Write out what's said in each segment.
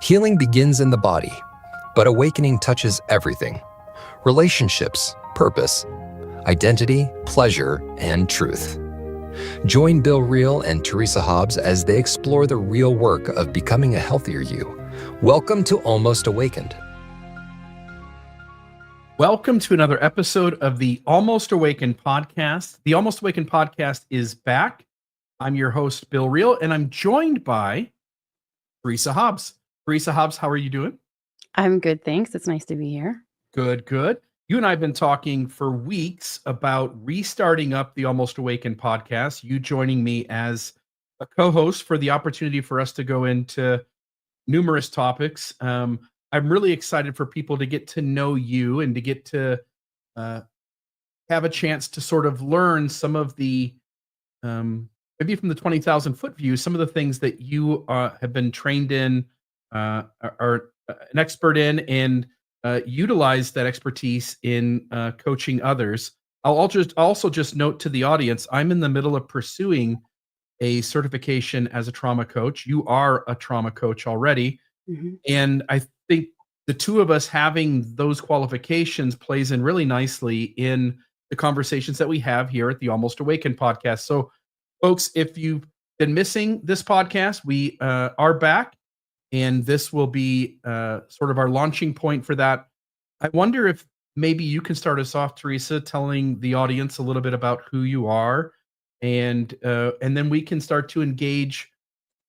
Healing begins in the body, but awakening touches everything: relationships, purpose, identity, pleasure, and truth. Join Bill Reel and Teresa Hobbs as they explore the real work of becoming a healthier you. Welcome to Almost Awakened. Welcome to another episode of the Almost Awakened podcast. The Almost Awakened podcast is back. I'm your host, Bill Reel, and I'm joined by Teresa Hobbs. Teresa Hobbs, how are you doing? I'm good, thanks. It's nice to be here. Good, good. You and I have been talking for weeks about restarting up the Almost Awakened podcast, you joining me as a co-host for the opportunity for us to go into numerous topics. I'm really excited for people to get to know you and to get to have a chance to sort of learn some of the, maybe from the 20,000 foot view, some of the things that you have been trained in, are an expert in, and utilize that expertise in coaching others. I'll also just note to the audience, I'm in the middle of pursuing a certification as a trauma coach. You are a trauma coach already. Mm-hmm. And I think the two of us having those qualifications plays in really nicely in the conversations that we have here at the Almost Awakened podcast. So folks, if you've been missing this podcast, we are back. And this will be sort of our launching point for that. I wonder if maybe you can start us off, Teresa, telling the audience a little bit about who you are, and then we can start to engage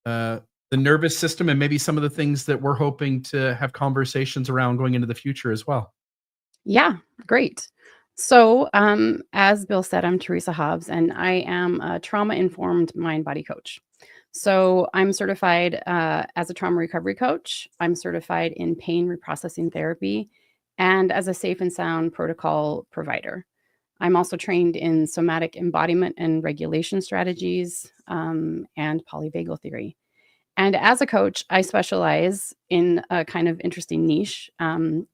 the nervous system and maybe some of the things that we're hoping to have conversations around going into the future as well. Yeah, great. So, as Bill said, I'm Teresa Hobbs, and I am a trauma-informed mind-body coach. So I'm certified as a trauma recovery coach. I'm certified in pain reprocessing therapy and as a safe and sound protocol provider. I'm also trained in somatic embodiment and regulation strategies and polyvagal theory. And as a coach, I specialize in a kind of interesting niche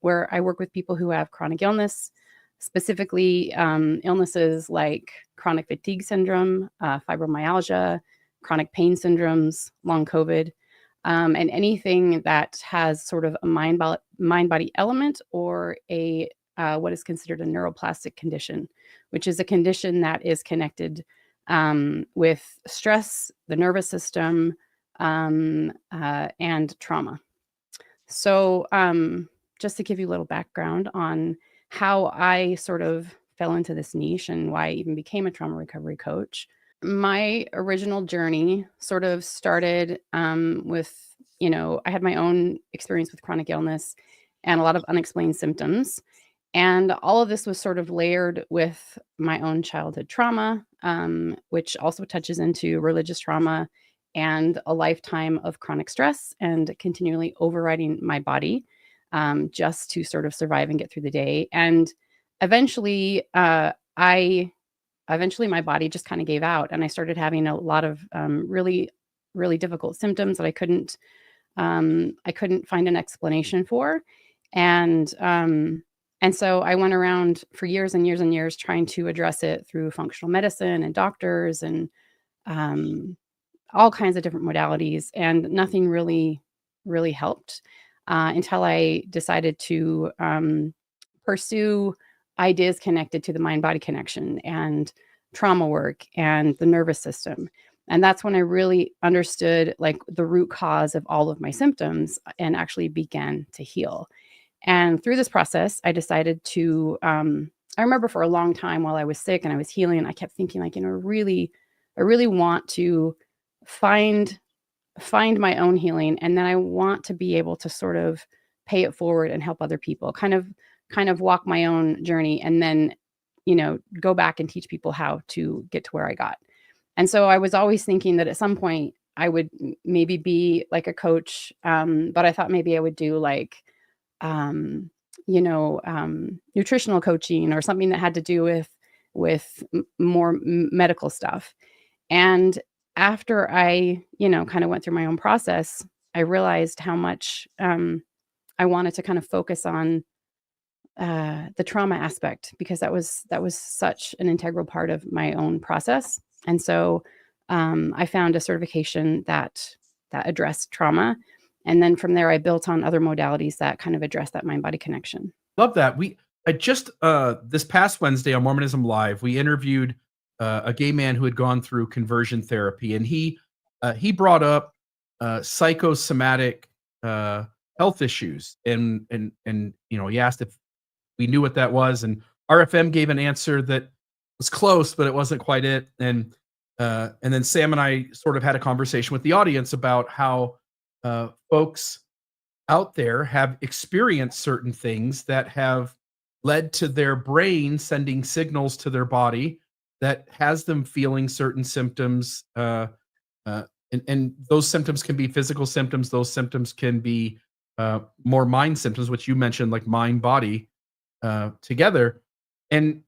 where I work with people who have chronic illness, specifically illnesses like chronic fatigue syndrome, fibromyalgia, chronic pain syndromes, long COVID, and anything that has sort of a mind-body element or a what is considered a neuroplastic condition, which is a condition that is connected with stress, the nervous system, and trauma. So just to give you a little background on how I sort of fell into this niche and why I even became a trauma recovery coach. My original journey sort of started with, I had my own experience with chronic illness and a lot of unexplained symptoms. And all of this was sort of layered with my own childhood trauma, which also touches into religious trauma and a lifetime of chronic stress and continually overriding my body just to sort of survive and get through the day. And eventually, my body just kind of gave out, and I started having a lot of really, really difficult symptoms that I couldn't find an explanation for, and so I went around for years and years and years trying to address it through functional medicine and doctors and all kinds of different modalities, and nothing really, really helped until I decided to pursue ideas connected to the mind-body connection and trauma work and the nervous system. And that's when I really understood like the root cause of all of my symptoms and actually began to heal. And through this process, I decided to, I remember for a long time while I was sick and I was healing, I kept thinking like, I really want to find my own healing. And then I want to be able to sort of pay it forward and help other people, kind of walk my own journey and then, go back and teach people how to get to where I got. And so I was always thinking that at some point I would maybe be like a coach. But I thought maybe I would do like, nutritional coaching or something that had to do with more medical stuff. And after I, kind of went through my own process, I realized how much I wanted to kind of focus on the trauma aspect, because that was such an integral part of my own process. And so I found a certification that addressed trauma And then from there, I built on other modalities that kind of address that mind-body connection. Love that. I just this past Wednesday on Mormonism Live, we interviewed a gay man who had gone through conversion therapy, and he brought up psychosomatic health issues, and he asked if we knew what that was, and RFM gave an answer that was close, but it wasn't quite it. And then Sam and I sort of had a conversation with the audience about how folks out there have experienced certain things that have led to their brain sending signals to their body that has them feeling certain symptoms. And those symptoms can be physical symptoms. Those symptoms can be more mind symptoms, which you mentioned, like mind body together. And,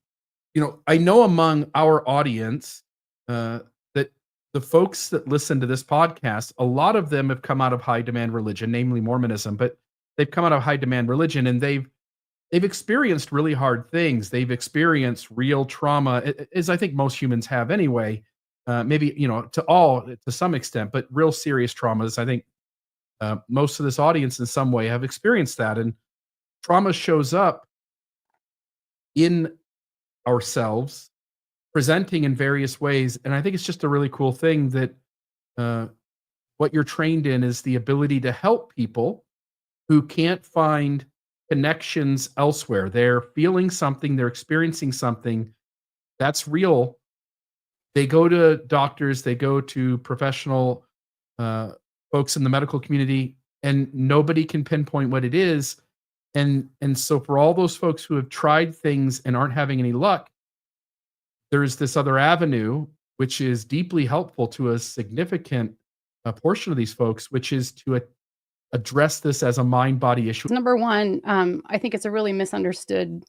I know among our audience that the folks that listen to this podcast, a lot of them have come out of high demand religion, namely Mormonism, but they've come out of high demand religion, and they've experienced really hard things. They've experienced real trauma, as I think most humans have anyway. Maybe, to some extent, but real serious traumas. I think most of this audience in some way have experienced that. And trauma shows up in ourselves, presenting in various ways. And I think it's just a really cool thing that what you're trained in is the ability to help people who can't find connections elsewhere. They're feeling something, they're experiencing something that's real. They go to doctors, they go to professional folks in the medical community, and nobody can pinpoint what it is. And so for all those folks who have tried things and aren't having any luck, there's this other avenue, which is deeply helpful to a significant portion of these folks, which is to address this as a mind-body issue. Number one, I think it's a really misunderstood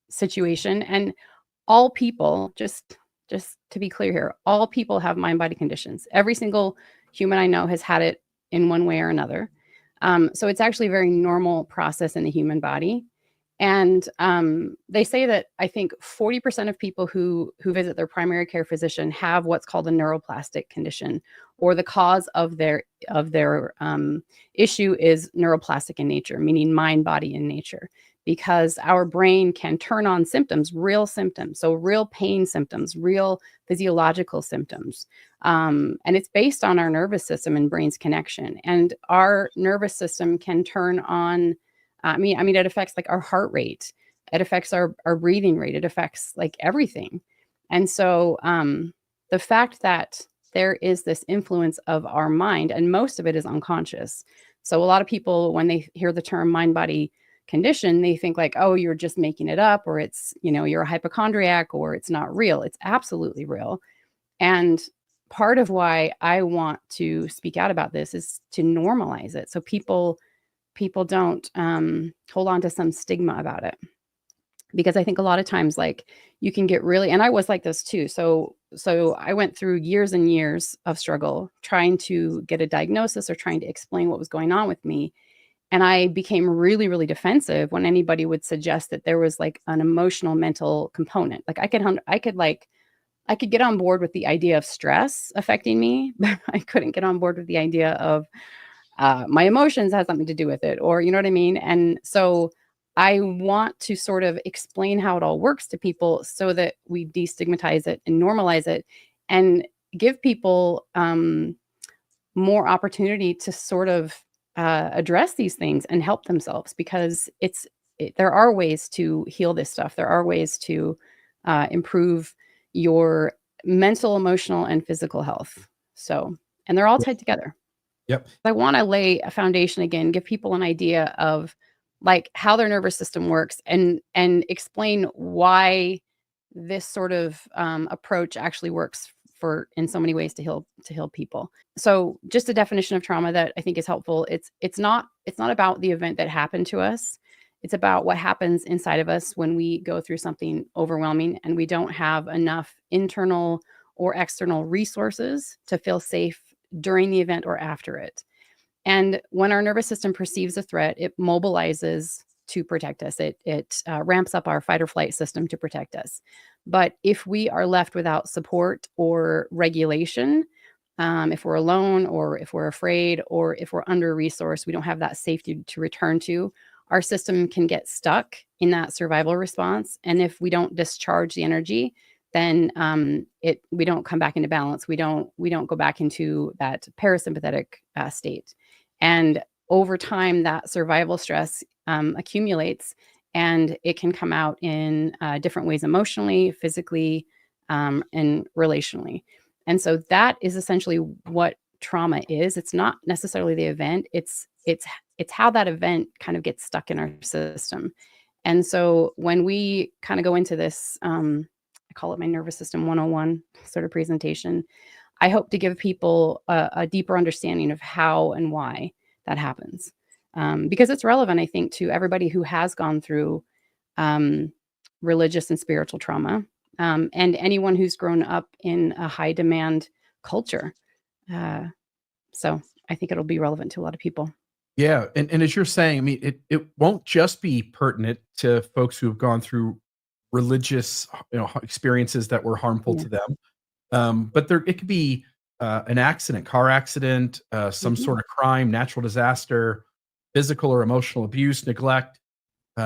situation. And all people, just to be clear here, all people have mind-body conditions. Every single human I know has had it in one way or another. So it's actually a very normal process in the human body. And they say that I think 40% of people who visit their primary care physician have what's called a neuroplastic condition, or the cause of their issue is neuroplastic in nature, meaning mind, body in nature, because our brain can turn on symptoms, real symptoms, so real pain symptoms, real physiological symptoms. And it's based on our nervous system and brain's connection. And our nervous system can turn on, it affects like our heart rate. It affects our breathing rate. It affects like everything. And so the fact that there is this influence of our mind, and most of it is unconscious. So a lot of people, when they hear the term mind-body condition, they think like, oh, you're just making it up, or it's, you're a hypochondriac, or it's not real. It's absolutely real. And part of why I want to speak out about this is to normalize it. So people don't hold on to some stigma about it, because I think a lot of times, like, you can get really, and I was like this too. So I went through years and years of struggle trying to get a diagnosis or trying to explain what was going on with me. And I became really, really defensive when anybody would suggest that there was like an emotional, mental component. Like I could get on board with the idea of stress affecting me, but I couldn't get on board with the idea of my emotions has something to do with it, or you know what I mean? And so I want to sort of explain how it all works to people so that we destigmatize it and normalize it and give people more opportunity to sort of address these things and help themselves, because there are ways to heal this stuff. There are ways to improve your mental, emotional, and physical health. So, and they're all tied together. Yep. I want to lay a foundation again, give people an idea of like how their nervous system works, and explain why this sort of approach actually works in so many ways to heal people. So just a definition of trauma that I think is helpful. It's not about the event that happened to us. It's about what happens inside of us when we go through something overwhelming and we don't have enough internal or external resources to feel safe during the event or after it. And when our nervous system perceives a threat, it mobilizes to protect us. It ramps up our fight or flight system to protect us. But if we are left without support or regulation, if we're alone, or if we're afraid, or if we're under resourced, we don't have that safety to return to, our system can get stuck in that survival response. And if we don't discharge the energy, then we don't come back into balance. We don't go back into that parasympathetic state. And over time, that survival stress accumulates, and it can come out in different ways, emotionally, physically, and relationally. And so that is essentially what trauma is. It's not necessarily the event. It's how that event kind of gets stuck in our system. And so when we kind of go into this, I call it my nervous system 101 sort of presentation, I hope to give people a deeper understanding of how and why that happens. Because it's relevant, I think, to everybody who has gone through religious and spiritual trauma, and anyone who's grown up in a high demand culture. So I think it'll be relevant to a lot of people. Yeah, and as you're saying, I mean, it won't just be pertinent to folks who have gone through religious, experiences that were harmful Yeah. to them, but it could be an accident, car accident, some Mhm. sort of crime, natural disaster, physical or emotional abuse, neglect,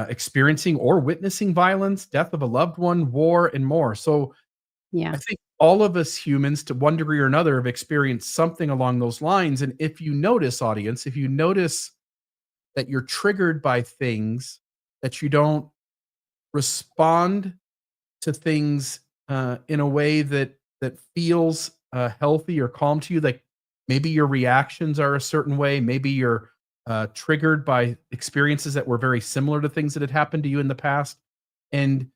experiencing or witnessing violence, death of a loved one, war, and more. So I Yeah. think all of us humans, to one degree or another, have experienced something along those lines. And if you notice, audience, if you notice that you're triggered by things, that you don't respond to things in a way that feels healthy or calm to you, like maybe your reactions are a certain way, maybe you're triggered by experiences that were very similar to things that had happened to you in the past, and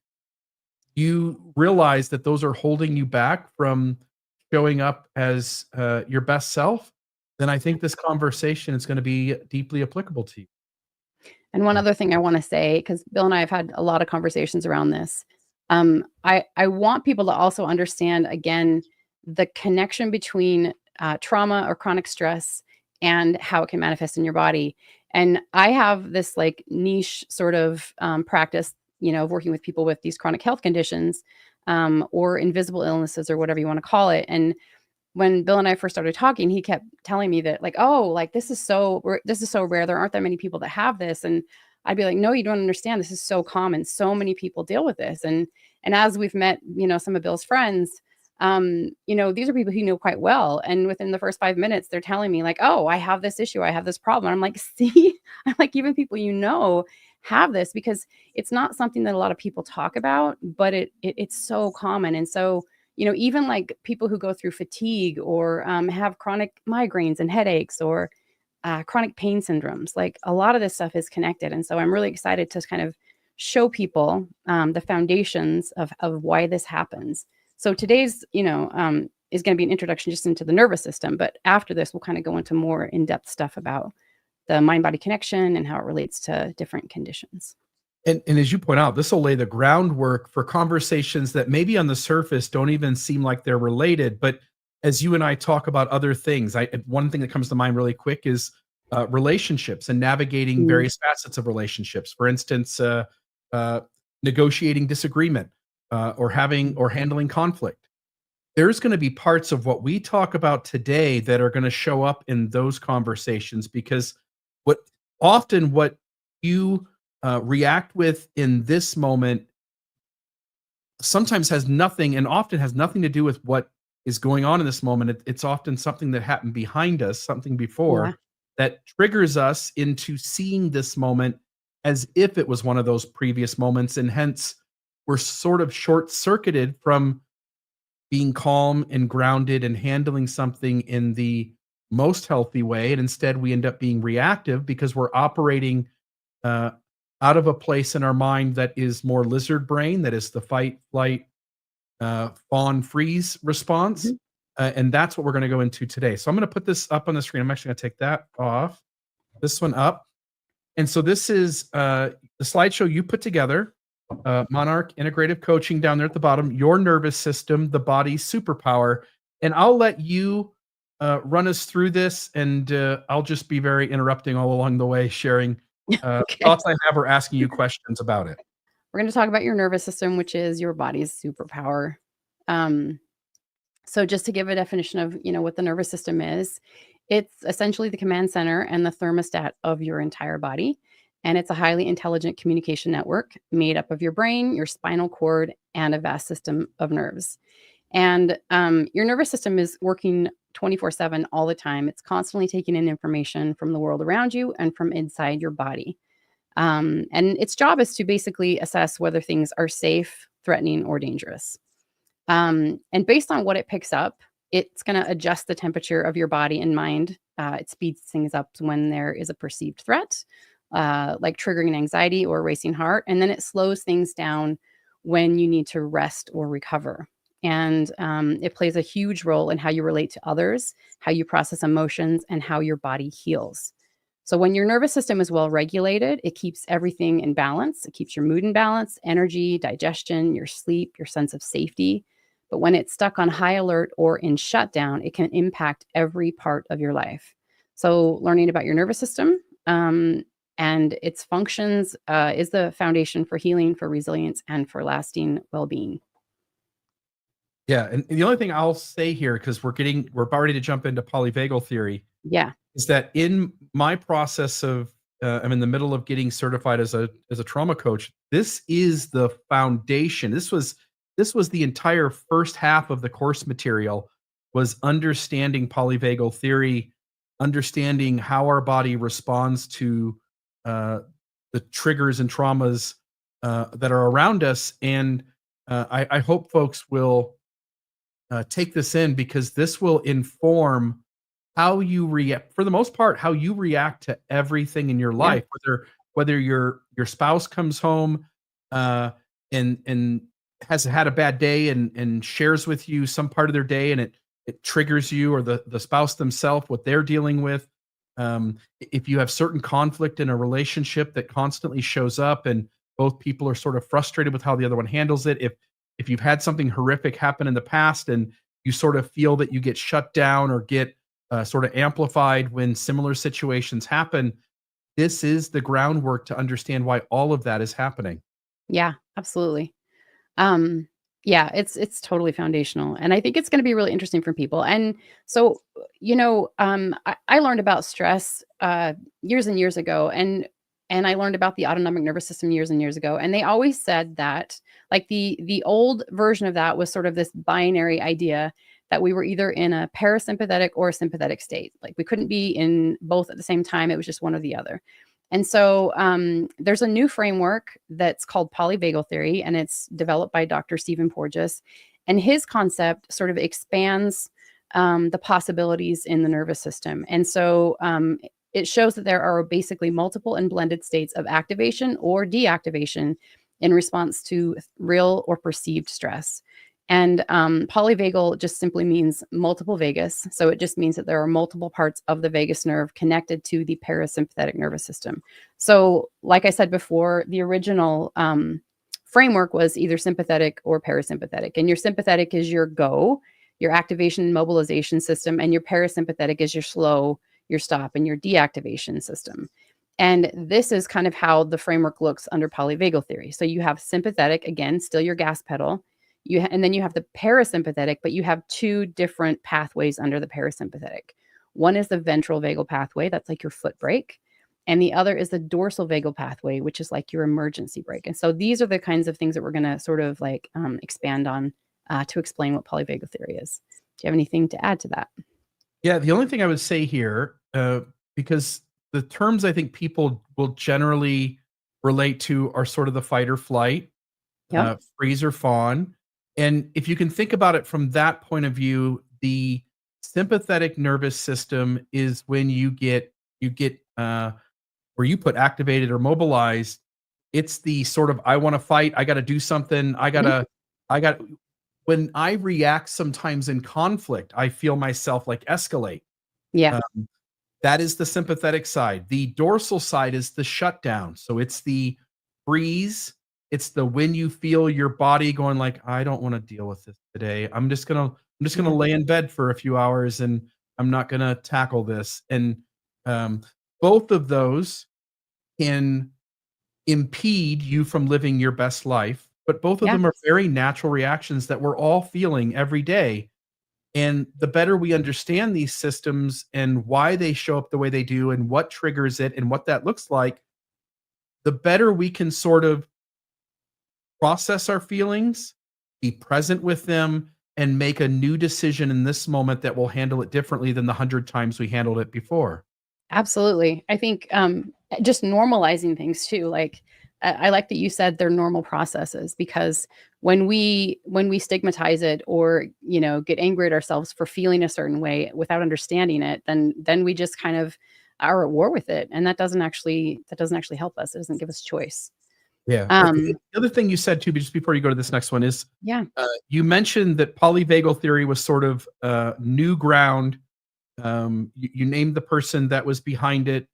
you realize that those are holding you back from showing up as your best self, then I think this conversation is going to be deeply applicable to you. And one other thing I want to say, because Bill and I have had a lot of conversations around this, I want people to also understand, again, the connection between trauma or chronic stress and how it can manifest in your body. And I have this like niche sort of practice, of working with people with these chronic health conditions, or invisible illnesses, or whatever you want to call it. And when Bill and I first started talking, he kept telling me that, like, oh, like this is so rare. There aren't that many people that have this. And I'd be like, no, you don't understand. This is so common. So many people deal with this. And as we've met, some of Bill's friends, these are people he knew quite well. And within the first 5 minutes, they're telling me like, oh, I have this issue. I have this problem. I'm like, see, I'm like, even people have this, because it's not something that a lot of people talk about, but it's so common. And so even like people who go through fatigue, or have chronic migraines and headaches, or chronic pain syndromes, like a lot of this stuff is connected. And so I'm really excited to kind of show people the foundations of why this happens. So today's, is going to be an introduction just into the nervous system. But after this, we'll kind of go into more in-depth stuff about the mind-body connection and how it relates to different conditions. And as you point out, this will lay the groundwork for conversations that maybe on the surface don't even seem like they're related. But as you and I talk about other things, one thing that comes to mind really quick is relationships and navigating Mm. various facets of relationships. For instance, negotiating disagreement, or handling conflict. There's going to be parts of what we talk about today that are going to show up in those conversations, because what what you react with in this moment sometimes has nothing, and often has nothing to do with what is going on in this moment. It's often something that happened behind us, something Yeah. before, that triggers us into seeing this moment as if it was one of those previous moments, and hence we're sort of short-circuited from being calm and grounded and handling something in the most healthy way, and instead we end up being reactive because we're operating uh, out of a place in our mind that is more lizard brain, that is the fight, flight, fawn, freeze response. Mhm. And that's what we're going to go into today. So I'm going to put this up on the screen. I'm actually going to take that off, this one up. And so this is the slideshow you put together, Monarch Integrative Coaching down there at the bottom, your nervous system, the body's superpower. And I'll let you run us through this, and I'll just be very interrupting all along the way, sharing Okay. thoughts I have or asking you questions about it. We're going to talk about your nervous system, which is your body's superpower. Um, So just to give a definition of, what the nervous system is, it's essentially the command center and the thermostat of your entire body. And it's a highly intelligent communication network made up of your brain, your spinal cord, and a vast system of nerves. And your nervous system is working 24/7 all the time. It's constantly taking in information from the world around you and from inside your body. And its job is to basically assess whether things are safe, threatening, or dangerous. And based on what it picks up, it's going to adjust the temperature of your body and mind. It speeds things up when there is a perceived threat, like triggering an anxiety or a racing heart. And then it slows things down when you need to rest or recover. And it plays a huge role in how you relate to others, how you process emotions, and how your body heals. So when your nervous system is well regulated, it keeps everything in balance. It keeps your mood in balance, energy, digestion, your sleep, your sense of safety. But when it's stuck on high alert or in shutdown, it can impact every part of your life. So learning about your nervous system and its functions is the foundation for healing, for resilience, and for lasting well-being. Yeah, and the only thing I'll say here, because we're about ready to jump into polyvagal theory, Yeah. is that in my process of I'm in the middle of getting certified as a trauma coach. This is the foundation. This was the entire first half of the course material, was understanding polyvagal theory, understanding how our body responds to the triggers and traumas that are around us. And I hope folks will take this in, because this will inform how you react, for the most part, how you react to everything in your Yeah. life, whether your spouse comes home and has had a bad day and shares with you some part of their day, and it triggers you, or the spouse themselves, what they're dealing with. If you have certain conflict in a relationship that constantly shows up, and both people are sort of frustrated with how the other one handles it, if you've had something horrific happen in the past and you sort of feel that you get shut down or get sort of amplified when similar situations happen, this is the groundwork to understand why all of that is happening. Yeah, absolutely. Um, yeah, it's totally foundational, and I think it's going to be really interesting for people. And so, I learned about stress years and years ago, and I learned about the autonomic nervous system years and years ago. And they always said that, like the old version of that was sort of this binary idea that we were either in a parasympathetic or a sympathetic state. Like we couldn't be in both at the same time. It was just one or the other. And so there's a new framework that's called polyvagal theory, and it's developed by Dr. Stephen Porges. And his concept sort of expands the possibilities in the nervous system. And so it shows that there are basically multiple and blended states of activation or deactivation in response to real or perceived stress. And polyvagal just simply means multiple vagus. So it just means that there are multiple parts of the vagus nerve connected to the parasympathetic nervous system. So, like I said before, the original framework was either sympathetic or parasympathetic. And your sympathetic is your go, your activation and mobilization system, and your parasympathetic is your slow, your stop, and your deactivation system. And this is kind of how the framework looks under polyvagal theory. So you have sympathetic, again, still your gas pedal. And then you have the parasympathetic, but you have two different pathways under the parasympathetic. One is the ventral vagal pathway, that's like your foot brake. And the other is the dorsal vagal pathway, which is like your emergency brake. And so these are the kinds of things that we're going to sort of like expand on to explain what polyvagal theory is. Do you have anything to add to that? Yeah, the only thing I would say here, because the terms I think people will generally relate to are sort of the fight or flight, Yep. freeze or fawn. And if you can think about it from that point of view, the sympathetic nervous system is when you get where you put activated or mobilized. It's the sort of, I want to fight, I got to do something, Mhm. I got when I react sometimes in conflict, I feel myself like escalate. Yeah. Um, that is the sympathetic side. The dorsal side is the shutdown. So it's the freeze. It's the when you feel your body going like, I don't want to deal with this today. I'm just gonna Yeah. lay in bed for a few hours and I'm not gonna tackle this. And um, both of those can impede you from living your best life, but both of Yeah. them are very natural reactions that we're all feeling every day. And the better we understand these systems and why they show up the way they do and what triggers it and what that looks like, the better we can sort of process our feelings, be present with them, and make a new decision in this moment that will handle it differently than the 100 times we handled it before. Absolutely. I think just normalizing things too. Like I like that you said they're normal processes, because when we stigmatize it, or get angry at ourselves for feeling a certain way without understanding it, then we just kind of are at war with it, and that doesn't actually help us. It doesn't give us choice. Yeah. The Um, other thing you said too, just before you go to this next one, is yeah, you mentioned that polyvagal theory was sort of new ground. You named the person that was behind it.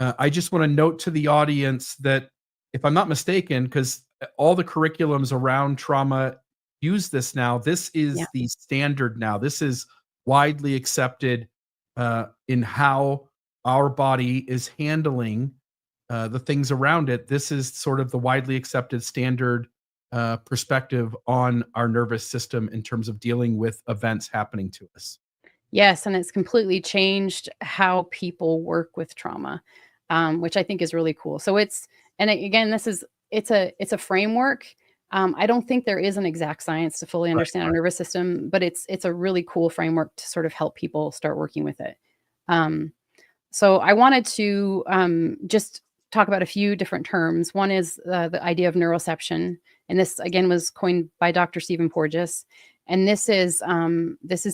I just want to note to the audience that, if I'm not mistaken, because all the curriculums around trauma use this now, this yeah, is the standard now. This is widely accepted in how our body is handling the things around it. This is sort of the widely accepted standard perspective on our nervous system in terms of dealing with events happening to us. yes, and it's completely changed how people work with trauma, which I think is really cool. So again, it's a framework. I don't think there is an exact science to fully Right. understand our nervous system, but it's a really cool framework to sort of help people start working with it. Um, so I wanted to just talk about a few different terms. One is the idea of neuroception, and this again was coined by Dr. Stephen Porges. And this is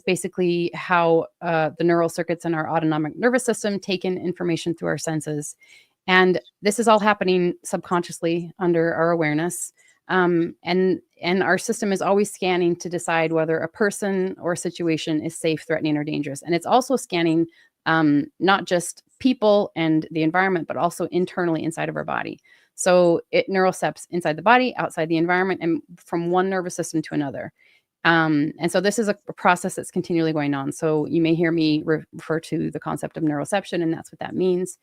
basically how the neural circuits in our autonomic nervous system take in information through our senses, and this is all happening subconsciously under our awareness. And our system is always scanning to decide whether a person or a situation is safe, threatening, or dangerous. And it's also scanning not just people and the environment, but also internally inside of our body. So it neurocepts inside the body, outside the environment, and from one nervous system to another. And so this is a process that's continually going on. So you may hear me refer to the concept of neuroception, and that's what that means.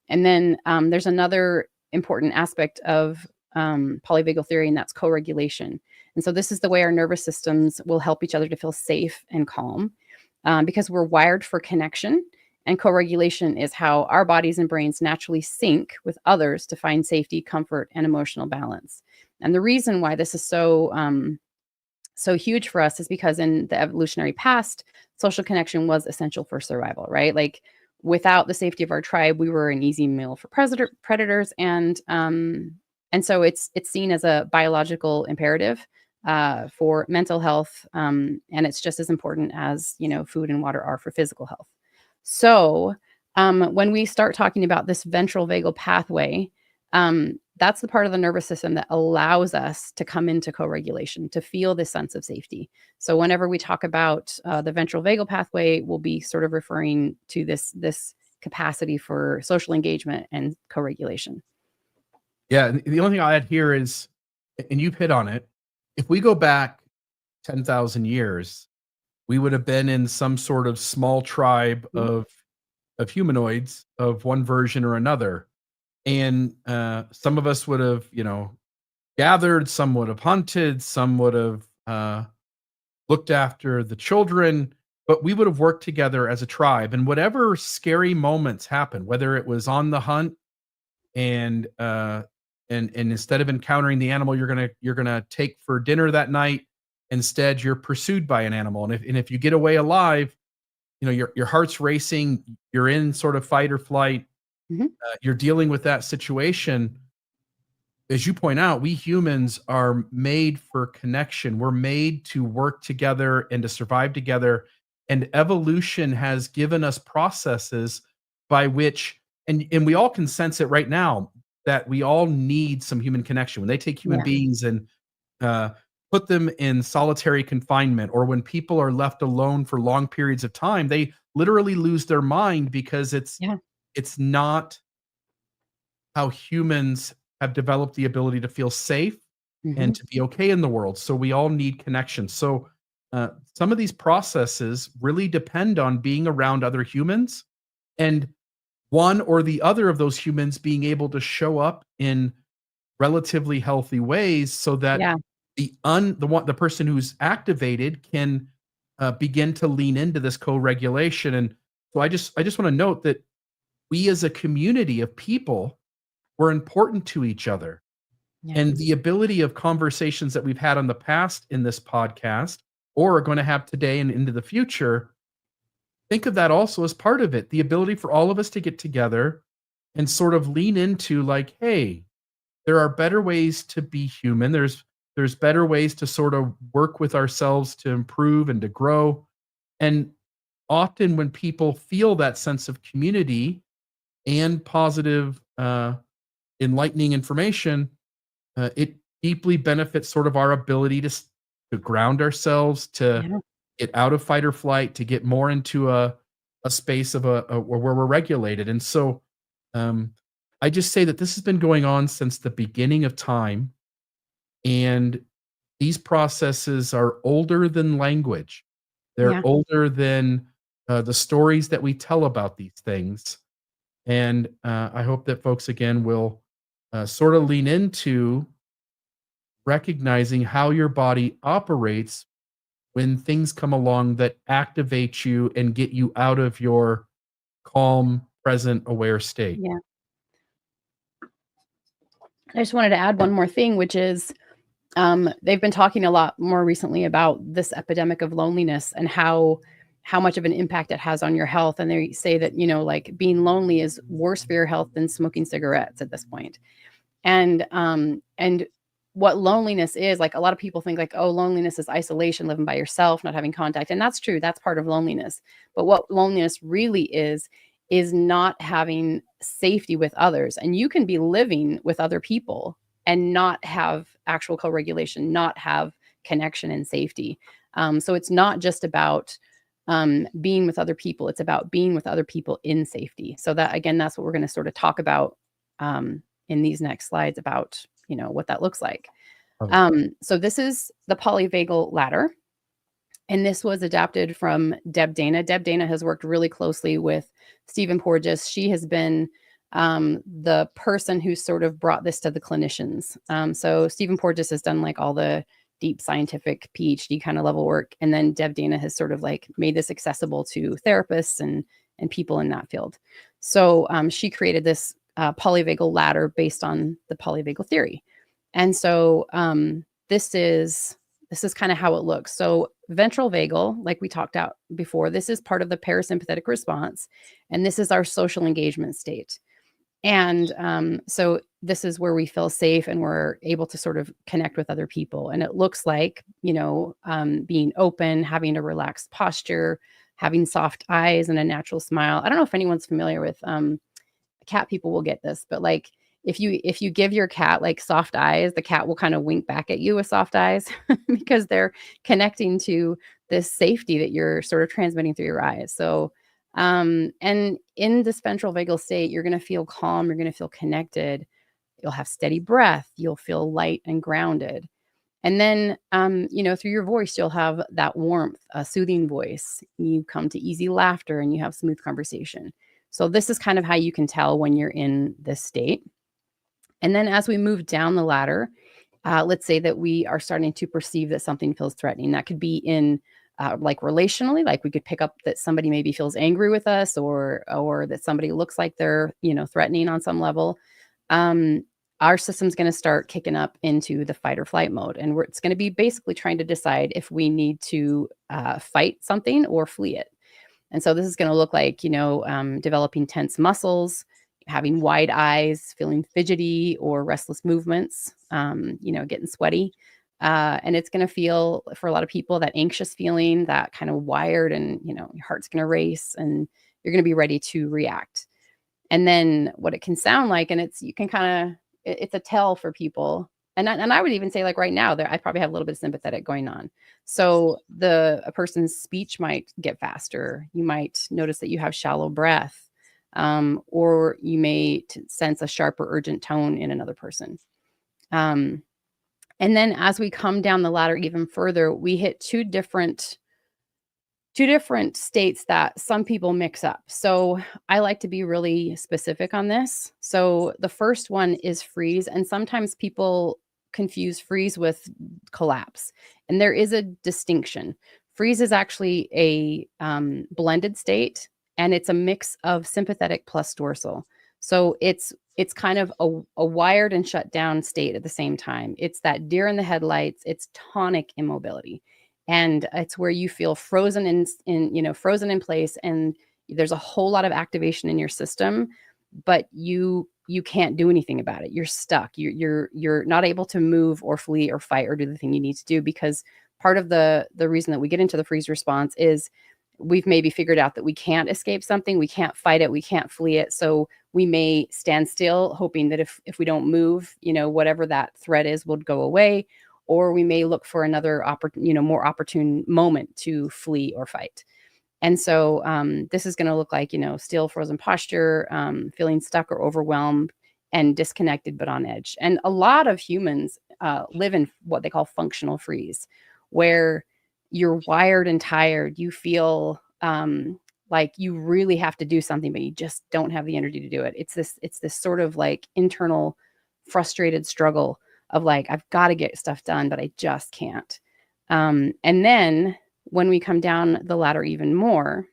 And then there's another important aspect of polyvagal theory, and that's co-regulation. And so this is the way our nervous systems will help each other to feel safe and calm, because we're wired for connection. And co-regulation is how our bodies and brains naturally sync with others to find safety, comfort, and emotional balance. And the reason why this is so huge for us is because in the evolutionary past, social connection was essential for survival, right? Like without the safety of our tribe, we were an easy meal for predators, and so it's seen as a biological imperative for mental health, and it's just as important as food and water are for physical health. So when we start talking about this ventral vagal pathway, that's the part of the nervous system that allows us to come into co-regulation, to feel this sense of safety. So whenever we talk about the ventral vagal pathway, we'll be sort of referring to this capacity for social engagement and co-regulation. Yeah, and the only thing I'll add here is, and you've hit on it, if we go back 10,000 years, we would have been in some sort of small tribe Mhm. of humanoids of one version or another. And some of us would have, gathered, some would have hunted, some would have looked after the children, but we would have worked together as a tribe. And whatever scary moments happened, whether it was on the hunt and and instead of encountering the animal you're gonna take for dinner that night, instead you're pursued by an animal. And if you get away alive, your heart's racing, you're in sort of fight or flight, Mhm. you're dealing with that situation. As you point out, we humans are made for connection. We're made to work together and to survive together. And evolution has given us processes by which, and we all can sense it right now, that we all need some human connection. When they take human Yeah. beings and uh, put them in solitary confinement, or when people are left alone for long periods of time, they literally lose their mind, because Yeah. it's not how humans have developed the ability to feel safe and Mhm. to be okay in the world. So we all need connection. So some of these processes really depend on being around other humans, and one or the other of those humans being able to show up in relatively healthy ways, so that Yeah. the person who's activated can begin to lean into this co-regulation. And so I just want to note that we as a community of people, we're important to each other. Yeah. And the ability of conversations that we've had on the past in this podcast or are going to have today and into the future, think of that also as part of it. The ability for all of us to get together and sort of lean into like, hey, there are better ways to be human. There's better ways to sort of work with ourselves to improve and to grow. And often when people feel that sense of community and positive enlightening information, it deeply benefits sort of our ability to ground ourselves, to Yeah. get out of fight or flight, to get more into a space of where we're regulated. And so um, I just say that this has been going on since the beginning of time, and these processes are older than language. They're Yeah. older than the stories that we tell about these things. And I hope that folks again will sort of lean into recognizing how your body operates when things come along that activate you and get you out of your calm, present, aware state. Yeah. I just wanted to add one more thing, which is they've been talking a lot more recently about this epidemic of loneliness and how much of an impact it has on your health. And they say that, like being lonely is worse for your health than smoking cigarettes at this point. And what loneliness is, like a lot of people think like, oh, loneliness is isolation, living by yourself, not having contact. And that's true. That's part of loneliness. But what loneliness really is not having safety with others. And you can be living with other people and not have actual co-regulation, not have connection and safety. So it's not just about being with other people. It's about being with other people in safety. So that, again, that's what we're going to sort of talk about in these next slides about, what that looks like. Okay. So this is the polyvagal ladder. And this was adapted from Deb Dana. Deb Dana has worked really closely with Stephen Porges. She has been the person who sort of brought this to the clinicians. So Stephen Porges has done like all the deep scientific PhD kind of level work. And then Deb Dana has sort of like made this accessible to therapists and people in that field. So she created this polyvagal ladder based on the polyvagal theory. And so this is kind of how it looks. So ventral vagal, like we talked out before, this is part of the parasympathetic response. And this is our social engagement state. And so this is where we feel safe and we're able to sort of connect with other people. And it looks like, being open, having a relaxed posture, having soft eyes and a natural smile. I don't know if anyone's familiar with cat people will get this, but like if you give your cat like soft eyes, the cat will kind of wink back at you with soft eyes because they're connecting to this safety that you're sort of transmitting through your eyes. So and in this ventral vagal state, you're going to feel calm, you're going to feel connected, you'll have steady breath, you'll feel light and grounded. And then, through your voice, you'll have that warmth, a soothing voice. You come to easy laughter and you have smooth conversation. So this is kind of how you can tell when you're in this state. And then as we move down the ladder, let's say that we are starting to perceive that something feels threatening. That could be in like relationally, like we could pick up that somebody maybe feels angry with us or that somebody looks like they're, threatening on some level. Our system's going to start kicking up into the fight or flight mode. And it's going to be basically trying to decide if we need to fight something or flee it. And so this is going to look like, developing tense muscles, having wide eyes, feeling fidgety or restless movements, getting sweaty. And it's going to feel for a lot of people that anxious feeling, that kind of wired and, your heart's going to race and you're going to be ready to react. And then what it can sound like, and it's a tell for people. And I would even say like right now I probably have a little bit of sympathetic going on. So a person's speech might get faster. You might notice that you have shallow breath, or you may sense a sharp or urgent tone in another person. And then as we come down the ladder even further, we hit two different states that some people mix up. So I like to be really specific on this. So the first one is freeze. And sometimes people confuse freeze with collapse. And there is a distinction. Freeze is actually a blended state, and it's a mix of sympathetic plus dorsal. So it's kind of a wired and shut down state at the same time. It's that deer in the headlights. It's tonic immobility, and it's where you feel frozen frozen in place, and there's a whole lot of activation in your system, but you can't do anything about it. You're stuck. You're not able to move or flee or fight or do the thing you need to do, because part of the reason that we get into the freeze response is we've maybe figured out that we can't escape something, we can't fight it, we can't flee it. So we may stand still, hoping that if we don't move, whatever that threat is will go away, or we may look for another more opportune moment to flee or fight. And so this is going to look like, still frozen posture, feeling stuck or overwhelmed and disconnected, but on edge. And a lot of humans live in what they call functional freeze, where you're wired and tired. You feel like you really have to do something, but you just don't have the energy to do it. It's this sort of like internal frustrated struggle of like, I've got to get stuff done, but I just can't. And then when we come down the ladder even more,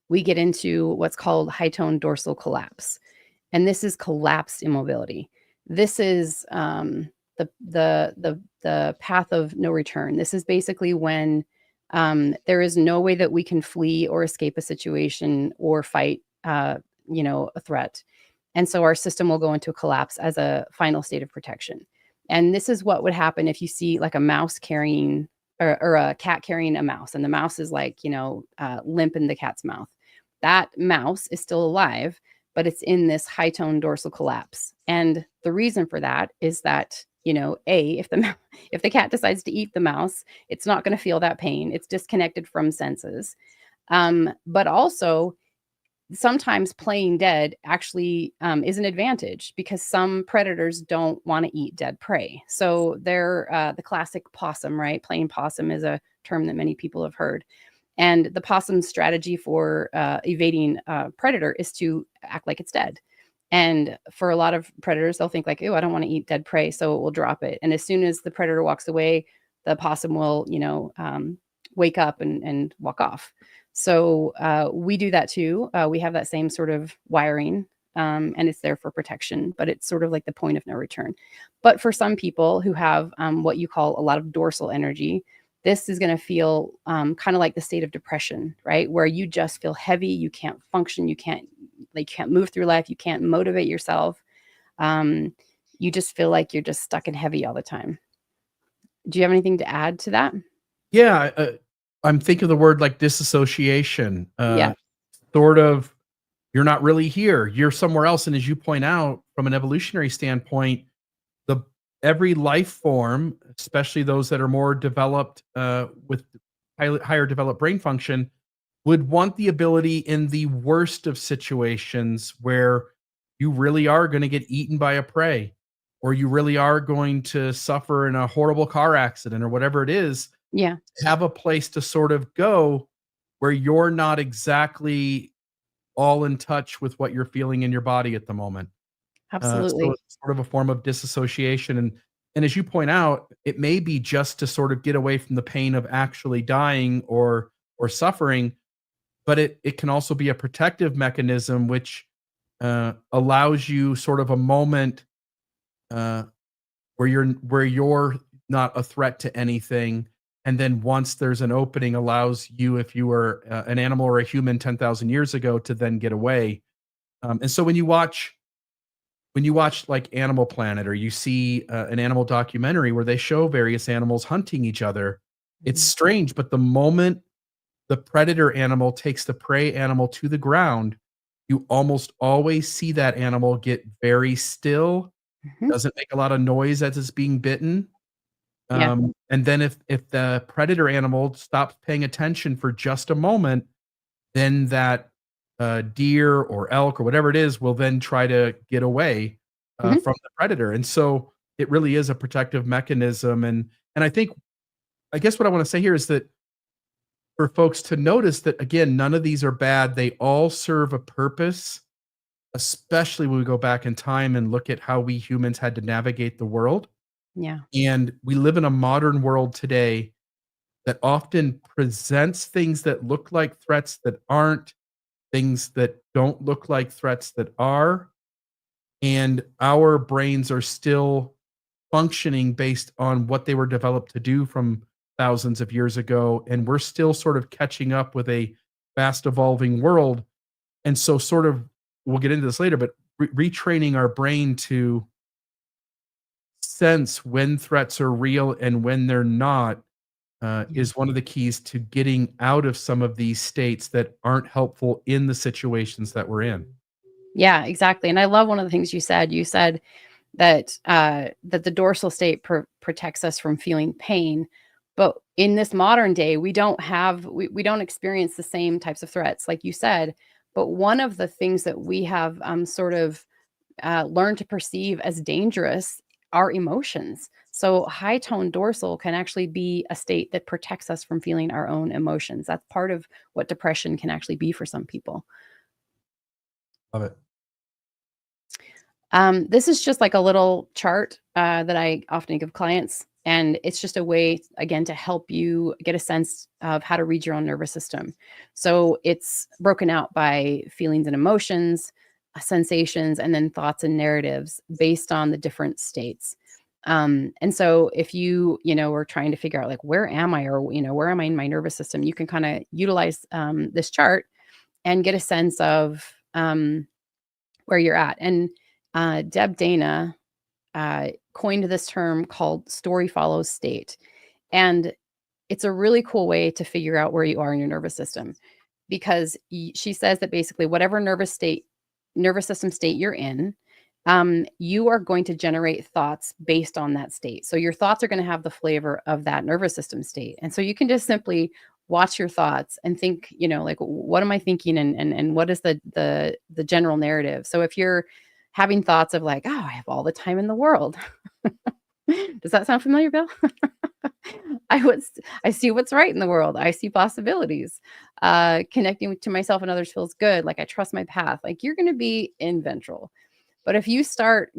we get into what's called high tone dorsal collapse. And this is collapsed immobility. This is the path of no return. This is basically when there is no way that we can flee or escape a situation or fight, a threat. And so our system will go into a collapse as a final state of protection. And this is what would happen if you see like a mouse carrying or a cat carrying a mouse, and the mouse is like, limp in the cat's mouth. That mouse is still alive, but it's in this high tone dorsal collapse. And the reason for that is that, if the cat decides to eat the mouse, it's not going to feel that pain. It's disconnected from senses. But also sometimes playing dead actually is an advantage, because some predators don't want to eat dead prey. So they're the classic possum, right? Playing possum is a term that many people have heard. And the possum's strategy for evading a predator is to act like it's dead. And for a lot of predators, they'll think like, oh, I don't want to eat dead prey, so it will drop it. And as soon as the predator walks away, the possum will, wake up and walk off. So we do that too. We have that same sort of wiring, and it's there for protection, but it's sort of like the point of no return. But for some people who have what you call a lot of dorsal energy, this is going to feel kind of like the state of depression, right? Where you just feel heavy, you can't function, you can't move through life, you can't motivate yourself. You just feel like you're just stuck and heavy all the time. Do you have anything to add to that? Yeah, I'm thinking of the word like disassociation. Yeah. Sort of, you're not really here. You're somewhere else. And as you point out, from an evolutionary standpoint, every life form, especially those that are more developed with higher developed brain function, would want the ability in the worst of situations where you really are going to get eaten by a prey, or you really are going to suffer in a horrible car accident or whatever it is. Yeah. Have a place to sort of go where you're not exactly all in touch with what you're feeling in your body at the moment. Absolutely. So it's sort of a form of disassociation. And as you point out, it may be just to sort of get away from the pain of actually dying or suffering, but it can also be a protective mechanism which allows you sort of a moment where you're not a threat to anything. And then once there's an opening, allows you, if you were an animal or a human 10,000 years ago, to then get away. And so when you watch like Animal Planet, or you see an animal documentary where they show various animals hunting each other, it's strange. But the moment the predator animal takes the prey animal to the ground, you almost always see that animal get very still, doesn't make a lot of noise as it's being bitten. Yeah. And then if the predator animal stops paying attention for just a moment, then that deer or elk or whatever it is will then try to get away from the predator. And so it really is a protective mechanism. And I guess what I want to say here is that for folks to notice that, again, none of these are bad. They all serve a purpose, especially when we go back in time and look at how we humans had to navigate the world. Yeah. And we live in a modern world today that often presents things that look like threats that aren't, things that don't look like threats that are, and our brains are still functioning based on what they were developed to do from thousands of years ago, and we're still sort of catching up with a fast evolving world. And so sort of, we'll get into this later, but retraining our brain to sense when threats are real and when they're not is one of the keys to getting out of some of these states that aren't helpful in the situations that we're in. Yeah, exactly. And I love one of the things you said. You said that that the dorsal state protects us from feeling pain, but in this modern day, we don't have we don't experience the same types of threats, like you said. But one of the things that we have sort of learned to perceive as dangerous are emotions. So high tone dorsal can actually be a state that protects us from feeling our own emotions. That's part of what depression can actually be for some people. Love it. This is just like a little chart that I often give clients. And it's just a way, again, to help you get a sense of how to read your own nervous system. So it's broken out by feelings and emotions, sensations, and then thoughts and narratives based on the different states. And so if you are trying to figure out like, where am I, or, where am I in my nervous system, you can kind of utilize this chart and get a sense of where you're at. And Deb Dana coined this term called story follows state. And it's a really cool way to figure out where you are in your nervous system, because she says that basically whatever nervous system state you're in, you are going to generate thoughts based on that state. So your thoughts are going to have the flavor of that nervous system state. And so you can just simply watch your thoughts and think, like, what am I thinking? And what is the general narrative? So if you're having thoughts of like, oh, I have all the time in the world. Does that sound familiar, Bill? I see what's right in the world. I see possibilities. Connecting to myself and others feels good. Like I trust my path. Like you're going to be in ventral. But if you start,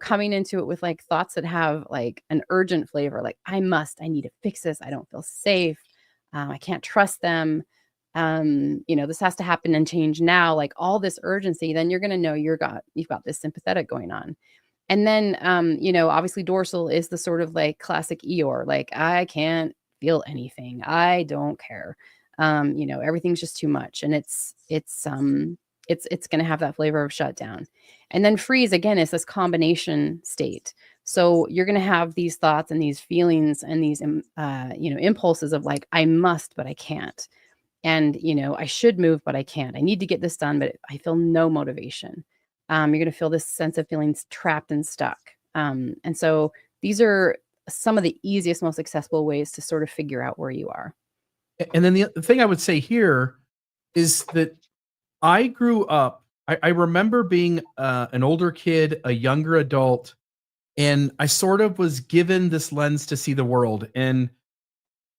coming into it with like thoughts that have like an urgent flavor, like I need to fix this. I don't feel safe. I can't trust them. This has to happen and change now, like all this urgency, then you're going to know you've got this sympathetic going on. And then, obviously dorsal is the sort of like classic Eeyore, like I can't feel anything. I don't care. Everything's just too much. And it's going to have that flavor of shutdown. And then freeze again is this combination state. So you're going to have these thoughts and these feelings and these, impulses of like, I must, but I can't. And, I should move, but I can't. I need to get this done, but I feel no motivation. You're going to feel this sense of feeling trapped and stuck. And so these are some of the easiest, most accessible ways to sort of figure out where you are. And then the thing I would say here is that I grew up, I remember being an older kid, a younger adult, and I sort of was given this lens to see the world. And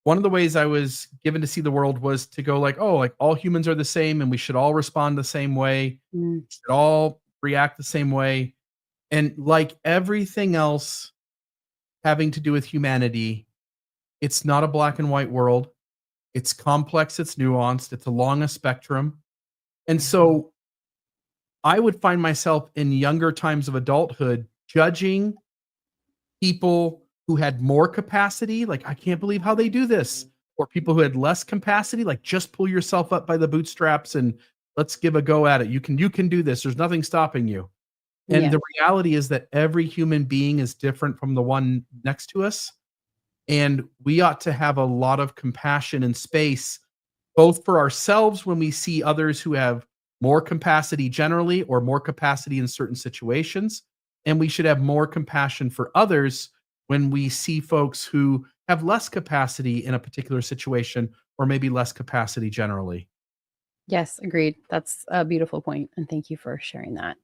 one of the ways I was given to see the world was to go like, oh, like all humans are the same and we should all respond the same way. We should all react the same way. And like everything else having to do with humanity, it's not a black and white world. It's complex, it's nuanced, it's along a spectrum. And so I would find myself in younger times of adulthood judging people who had more capacity, like, I can't believe how they do this. Or people who had less capacity, like, just pull yourself up by the bootstraps and let's give a go at it. You can do this. There's nothing stopping you. And Yeah. the reality is that every human being is different from the one next to us. And we ought to have a lot of compassion and space, both for ourselves when we see others who have more capacity generally or more capacity in certain situations. And we should have more compassion for others when we see folks who have less capacity in a particular situation or maybe less capacity generally. Yes, agreed. That's a beautiful point, and thank you for sharing that.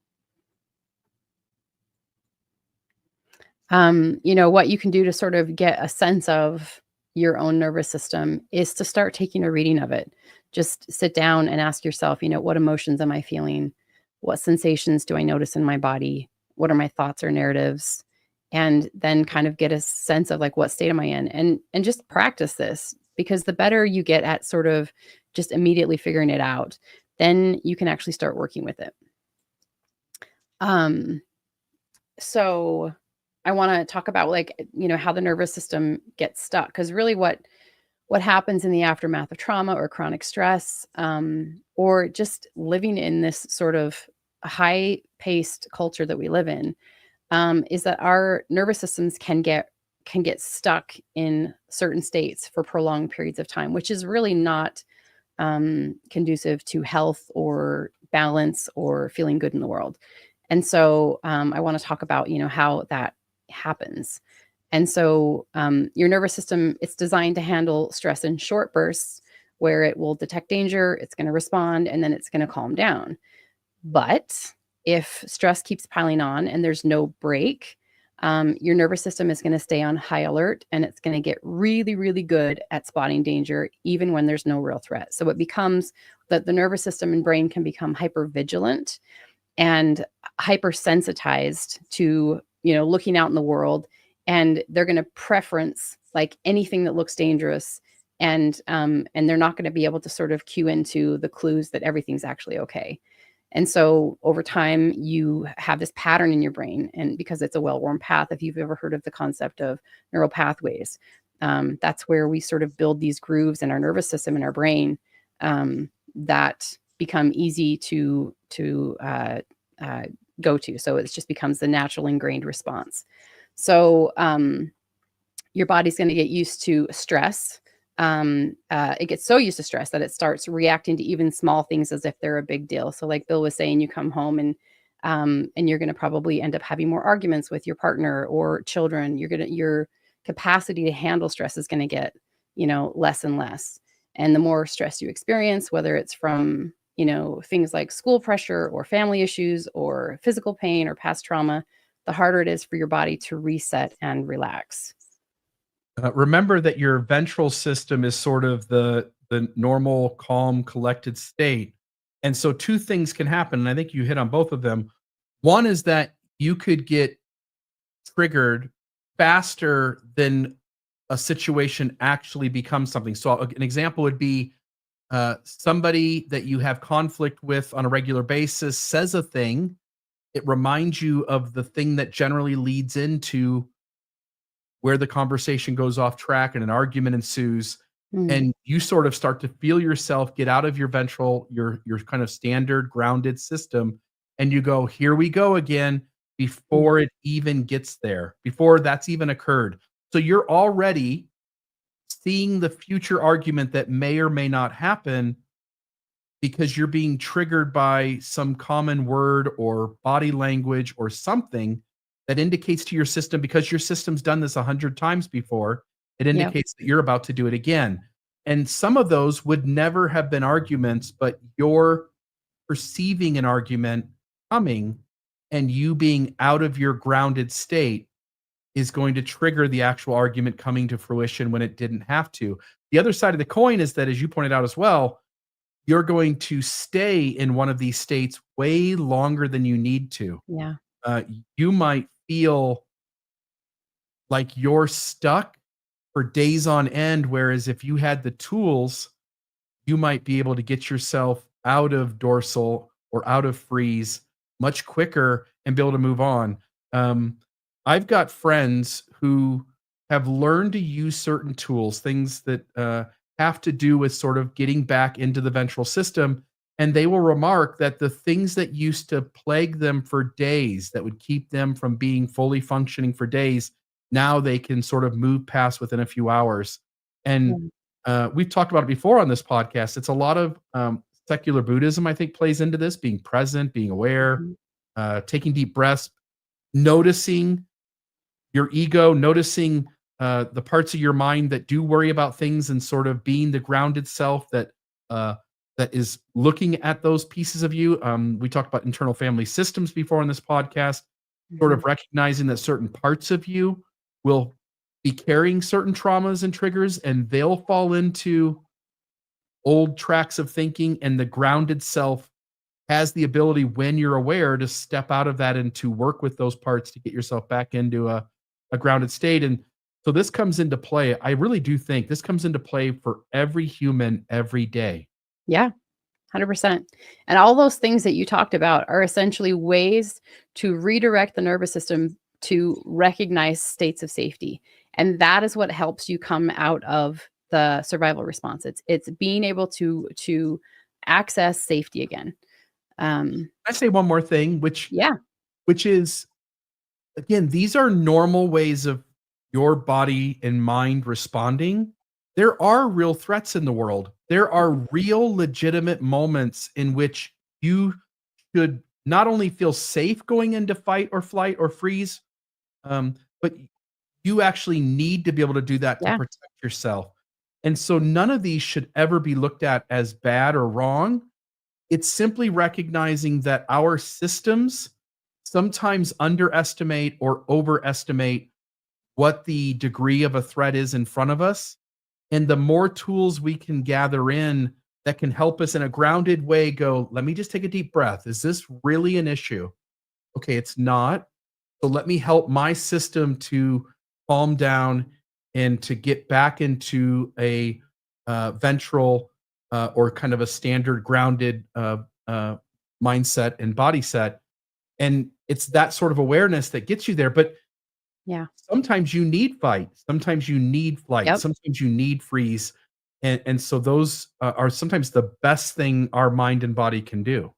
What you can do to sort of get a sense of your own nervous system is to start taking a reading of it. Just sit down and ask yourself, what emotions am I feeling? What sensations do I notice in my body? What are my thoughts or narratives? And then kind of get a sense of like, what state am I in? And just practice this. because the better you get at sort of just immediately figuring it out, then you can actually start working with it. So I want to talk about, like, how the nervous system gets stuck, because really what happens in the aftermath of trauma or chronic stress, or just living in this sort of high-paced culture that we live in, is that our nervous systems can get stuck in certain states for prolonged periods of time, which is really not conducive to health or balance or feeling good in the world. And so I want to talk about, how that happens. And so your nervous system, it's designed to handle stress in short bursts where it will detect danger, it's going to respond, and then it's going to calm down. But if stress keeps piling on and there's no break, your nervous system is going to stay on high alert, and it's going to get really, really good at spotting danger, even when there's no real threat. So it becomes that the nervous system and brain can become hypervigilant and hypersensitized to, looking out in the world, and they're going to preference like anything that looks dangerous, and they're not going to be able to sort of cue into the clues that everything's actually okay. And so over time, you have this pattern in your brain, and because it's a well-worn path, if you've ever heard of the concept of neural pathways, that's where we sort of build these grooves in our nervous system and our brain that become easy to go to. So it just becomes the natural ingrained response. So your body's going to get used to stress. It gets so used to stress that it starts reacting to even small things as if they're a big deal. So like Bill was saying, you come home and you're going to probably end up having more arguments with your partner or children. Your capacity to handle stress is going to get, less and less. And the more stress you experience, whether it's from, things like school pressure or family issues or physical pain or past trauma, the harder it is for your body to reset and relax. Remember that your ventral system is sort of the normal, calm, collected state. And so two things can happen, and I think you hit on both of them. One is that you could get triggered faster than a situation actually becomes something. So an example would be somebody that you have conflict with on a regular basis says a thing. It reminds you of the thing that generally leads into where the conversation goes off track and an argument ensues, and you sort of start to feel yourself get out of your ventral, your kind of standard grounded system, and you go, here we go again, before it even gets there, before that's even occurred. So you're already seeing the future argument that may or may not happen because you're being triggered by some common word or body language or something that indicates to your system, because your system's done this 100 times before, it indicates that you're about to do it again. And some of those would never have been arguments, but you're perceiving an argument coming, and you being out of your grounded state is going to trigger the actual argument coming to fruition when it didn't have to. The other side of the coin is that, as you pointed out as well, you're going to stay in one of these states way longer than you need to. Yeah. You might feel like you're stuck for days on end, whereas if you had the tools, you might be able to get yourself out of dorsal or out of freeze much quicker and be able to move on. I've got friends who have learned to use certain tools, things that have to do with sort of getting back into the ventral system. And they will remark that the things that used to plague them for days, that would keep them from being fully functioning for days, now they can sort of move past within a few hours. And we've talked about it before on this podcast. It's a lot of secular Buddhism, I think, plays into this, being present, being aware, taking deep breaths, noticing your ego, noticing the parts of your mind that do worry about things, and sort of being the grounded self that is looking at those pieces of you. We talked about internal family systems before on this podcast, sort of recognizing that certain parts of you will be carrying certain traumas and triggers, and they'll fall into old tracks of thinking, and the grounded self has the ability, when you're aware, to step out of that and to work with those parts to get yourself back into a grounded state. And So this comes into play. I really do think this comes into play for every human every day. Yeah. 100%. And all those things that you talked about are essentially ways to redirect the nervous system to recognize states of safety. And that is what helps you come out of the survival response. It's being able to access safety again. I say one more thing, Yeah. which is, again, these are normal ways of your body and mind responding. There are real threats in the world. There are real legitimate moments in which you should not only feel safe going into fight or flight or freeze, but you actually need to be able to do that to Yeah. protect yourself. And so none of these should ever be looked at as bad or wrong. It's simply recognizing that our systems sometimes underestimate or overestimate what the degree of a threat is in front of us. And the more tools we can gather in that can help us in a grounded way go, let me just take a deep breath. Is this really an issue? Okay, it's not. So let me help my system to calm down and to get back into a ventral or kind of a standard grounded mindset and body set. And it's that sort of awareness that gets you there. But Yeah. sometimes you need fight, sometimes you need flight, Yep. sometimes you need freeze. And so those are sometimes the best thing our mind and body can do.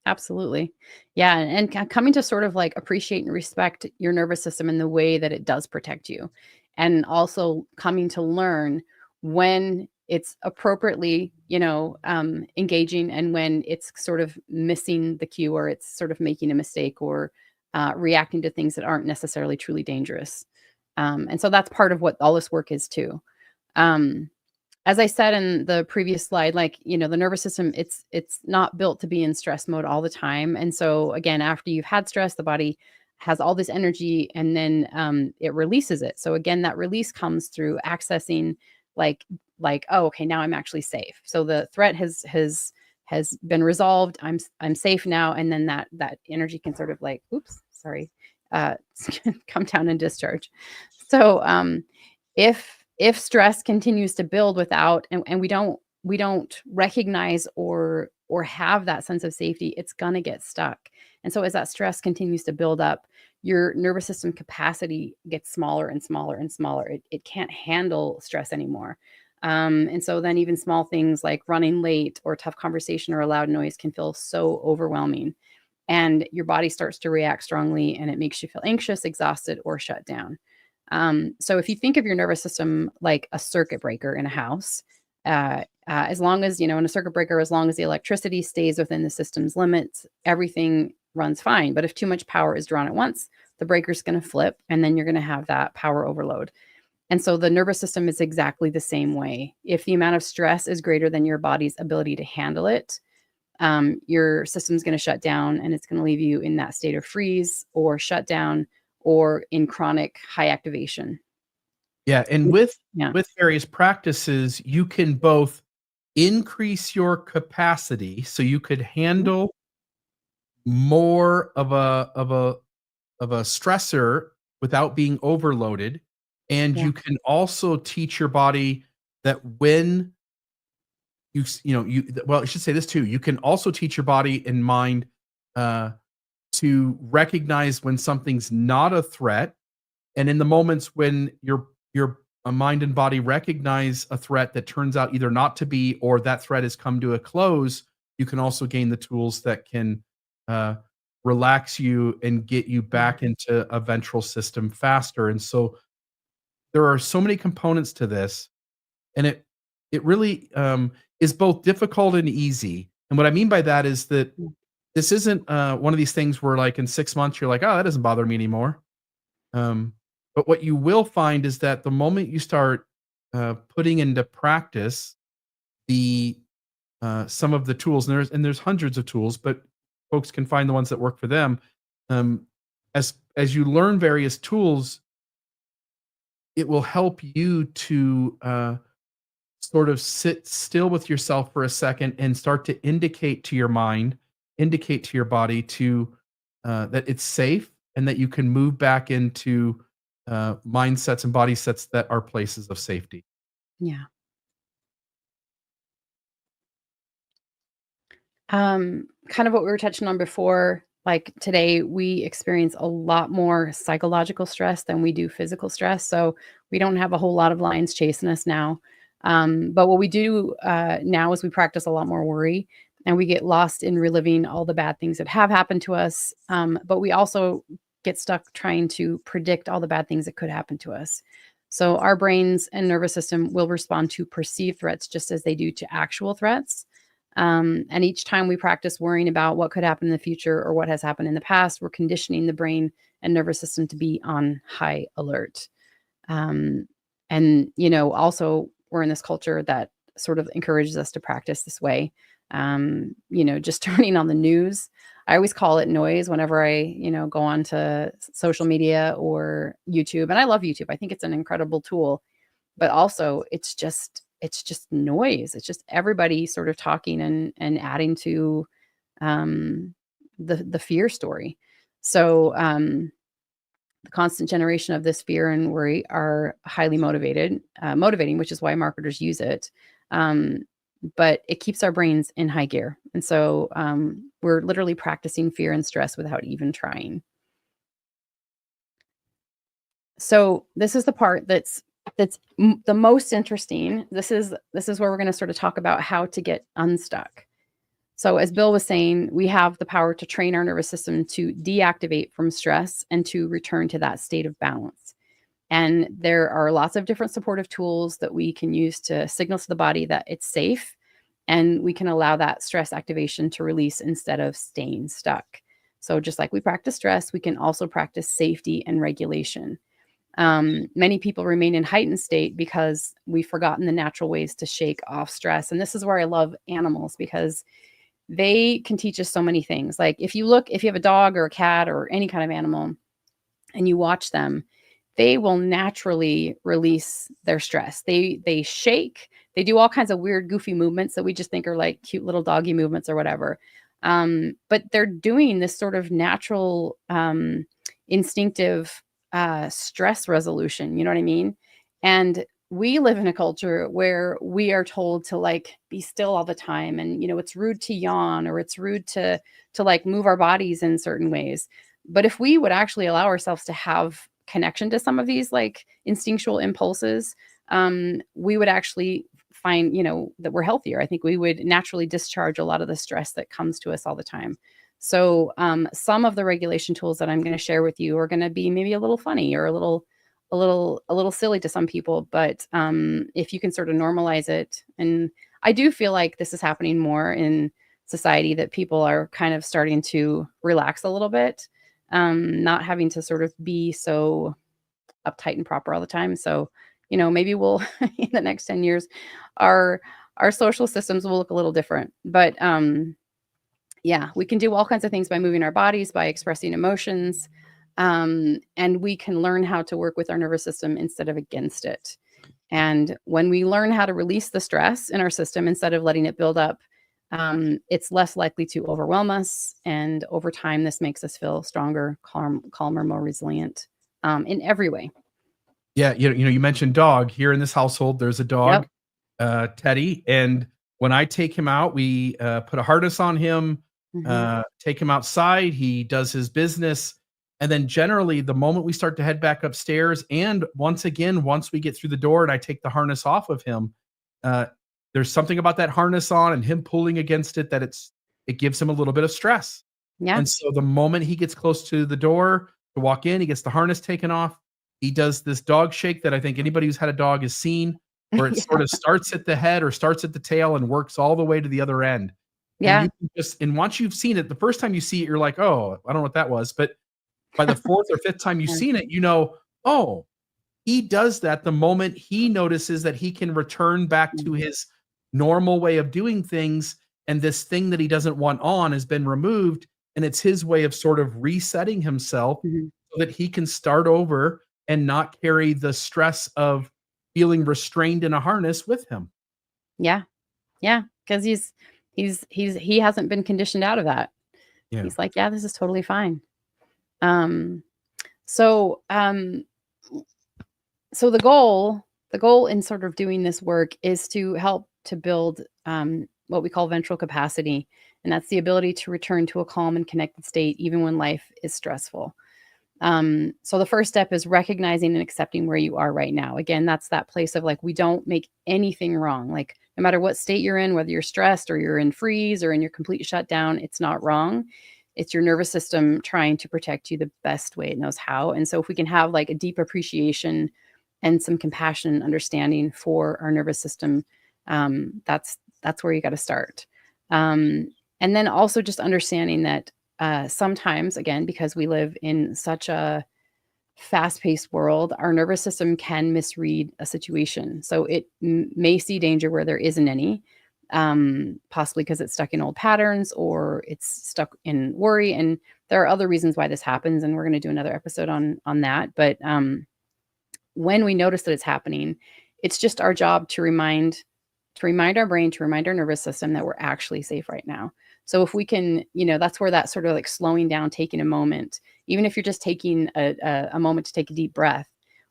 Absolutely. Yeah, and coming to sort of like appreciate and respect your nervous system in the way that it does protect you. And also coming to learn when it's appropriately, engaging and when it's sort of missing the cue or it's sort of making a mistake or reacting to things that aren't necessarily truly dangerous. And so that's part of what all this work is too. Um, as I said in the previous slide, like, the nervous system, it's not built to be in stress mode all the time. And so again, after you've had stress, the body has all this energy and then it releases it. So again, that release comes through accessing like, oh, okay, now I'm actually safe. So the threat has been resolved. I'm safe now. And then that energy can sort of like, oops, sorry, uh, come down and discharge. So if stress continues to build without and we don't recognize or have that sense of safety, it's gonna get stuck. And so as that stress continues to build up, your nervous system capacity gets smaller and smaller and smaller. It can't handle stress anymore. And so then even small things like running late or tough conversation or a loud noise can feel so overwhelming. And your body starts to react strongly and it makes you feel anxious, exhausted, or shut down. So if you think of your nervous system like a circuit breaker in a house, as long as, in a circuit breaker, as long as the electricity stays within the system's limits, everything runs fine. But if too much power is drawn at once, the breaker's going to flip and then you're going to have that power overload. And so the nervous system is exactly the same way. If the amount of stress is greater than your body's ability to handle it, your system's going to shut down and it's going to leave you in that state of freeze or shut down or in chronic high activation. Yeah, and Yeah. with various practices, you can both increase your capacity so you could Mhm. handle more of a stressor without being overloaded, and Yeah. you can also teach your body that when well, I should say this too. You can also teach your body and mind uh, to recognize when something's not a threat, and in the moments when your mind and body recognize a threat that turns out either not to be or that threat has come to a close, you can also gain the tools that can uh, relax you and get you Yeah. back into a ventral system faster. And so there are so many components to this, and it really is both difficult and easy. And what I mean by that is that Mm. this isn't one of these things where, like, in 6 months you're like, oh, that doesn't bother me anymore. Um, but what you will find is that the moment you start putting into practice the some of the tools, and there's hundreds of tools, but folks can find the ones that work for them. Um, as you learn various tools, it will help you to sort of sit still with yourself for a second and start to indicate to your mind, indicate to your body to that it's safe and that you can move back into mindsets and body sets that are places of safety. Yeah. Kind of what we were touching on before, like today we experience a lot more psychological stress than we do physical stress. So we don't have a whole lot of lions chasing us now. But what we do now is we practice a lot more worry, and we get lost in reliving all the bad things that have happened to us. But we also get stuck trying to predict all the bad things that could happen to us. So our brains and nervous system will respond to perceived threats just as they do to actual threats. And each time we practice worrying about what could happen in the future or what has happened in the past, we're conditioning the brain and nervous system to be on high alert. Um, and, also we're in this culture that sort of encourages us to practice this way. Just turning on the news. I always call it noise whenever I, go on to social media or YouTube. And I love YouTube. I think it's an incredible tool, but also it's just noise. It's just everybody sort of talking and adding to the fear story. So the constant generation of this fear and worry are highly motivating, which is why marketers use it. But it keeps our brains in high gear. And so we're literally practicing fear and stress without even trying. So this is the part that's the most interesting. This is where we're going to sort of talk about how to get unstuck. So as Bill was saying, we have the power to train our nervous system to deactivate from stress and to return to that state of balance. And there are lots of different supportive tools that we can use to signal to the body that it's safe, and we can allow that stress activation to release instead of staying stuck. So just like we practice stress, we can also practice safety and regulation. Many people remain in heightened state because we've forgotten the natural ways to shake off stress. And this is where I love animals, because they can teach us so many things. Like if you have a dog or a cat or any kind of animal and you watch them, they will naturally release their stress. They shake, they do all kinds of weird, goofy movements that we just think are like cute little doggy movements or whatever. But they're doing this sort of natural, instinctive stress resolution. You know what I mean? And we live in a culture where we are told to like be still all the time. And, it's rude to yawn, or it's rude to like move our bodies in certain ways. But if we would actually allow ourselves to have connection to some of these like instinctual impulses, we would actually find, that we're healthier. I think we would naturally discharge a lot of the stress that comes to us all the time. So some of the regulation tools that I'm going to share with you are going to be maybe a little funny or a little silly to some people, but if you can sort of normalize it. And I do feel like this is happening more in society, that people are kind of starting to relax a little bit, not having to sort of be so uptight and proper all the time. So, maybe we'll in the next 10 years, our social systems will look a little different. But yeah, we can do all kinds of things by moving our bodies, by expressing emotions. And we can learn how to work with our nervous system instead of against it. And when we learn how to release the stress in our system instead of letting it build up, it's less likely to overwhelm us. And over time, this makes us feel stronger, calmer, more resilient in every way. Yeah, you mentioned dog. Here in this household, there's a dog, Teddy, and when I take him out, we put a harness on him, take him outside. He does his business. And then generally the moment we start to head back upstairs, and once we get through the door and I take the harness off of him, there's something about that harness on and him pulling against it that it gives him a little bit of stress. Yeah. And so the moment he gets close to the door to walk in, he gets the harness taken off. He does this dog shake that I think anybody who's had a dog has seen, where it sort of starts at the head or starts at the tail and works all the way to the other end. Yeah. And you can and once you've seen it, the first time you see it, you're like, oh, I don't know what that was. But by the fourth or fifth time you've seen it, oh, he does that the moment he notices that he can return back to his normal way of doing things. And this thing that he doesn't want on has been removed. And it's his way of sort of resetting himself so that he can start over and not carry the stress of feeling restrained in a harness with him. Yeah. Yeah. Because he hasn't been conditioned out of that. Yeah. He's like, yeah, this is totally fine. So So the goal in sort of doing this work is to help to build what we call ventral capacity, and that's the ability to return to a calm and connected state even when life is stressful. So the first step is recognizing and accepting where you are right now. Again, that's that place of like, we don't make anything wrong. Like no matter what state you're in, whether you're stressed or you're in freeze or in your complete shutdown, it's not wrong. It's your nervous system trying to protect you the best way it knows how. And so if we can have like a deep appreciation and some compassion and understanding for our nervous system, that's where you got to start. And then also just understanding that sometimes, again, because we live in such a fast-paced world, our nervous system can misread a situation. So it may see danger where there isn't any, possibly because it's stuck in old patterns or it's stuck in worry. And there are other reasons why this happens, and we're going to do another episode on that. But when we notice that it's happening, it's just our job to remind our brain, to remind our nervous system that we're actually safe right now. So if we can, that's where that sort of like slowing down, taking a moment, even if you're just taking a moment to take a deep breath,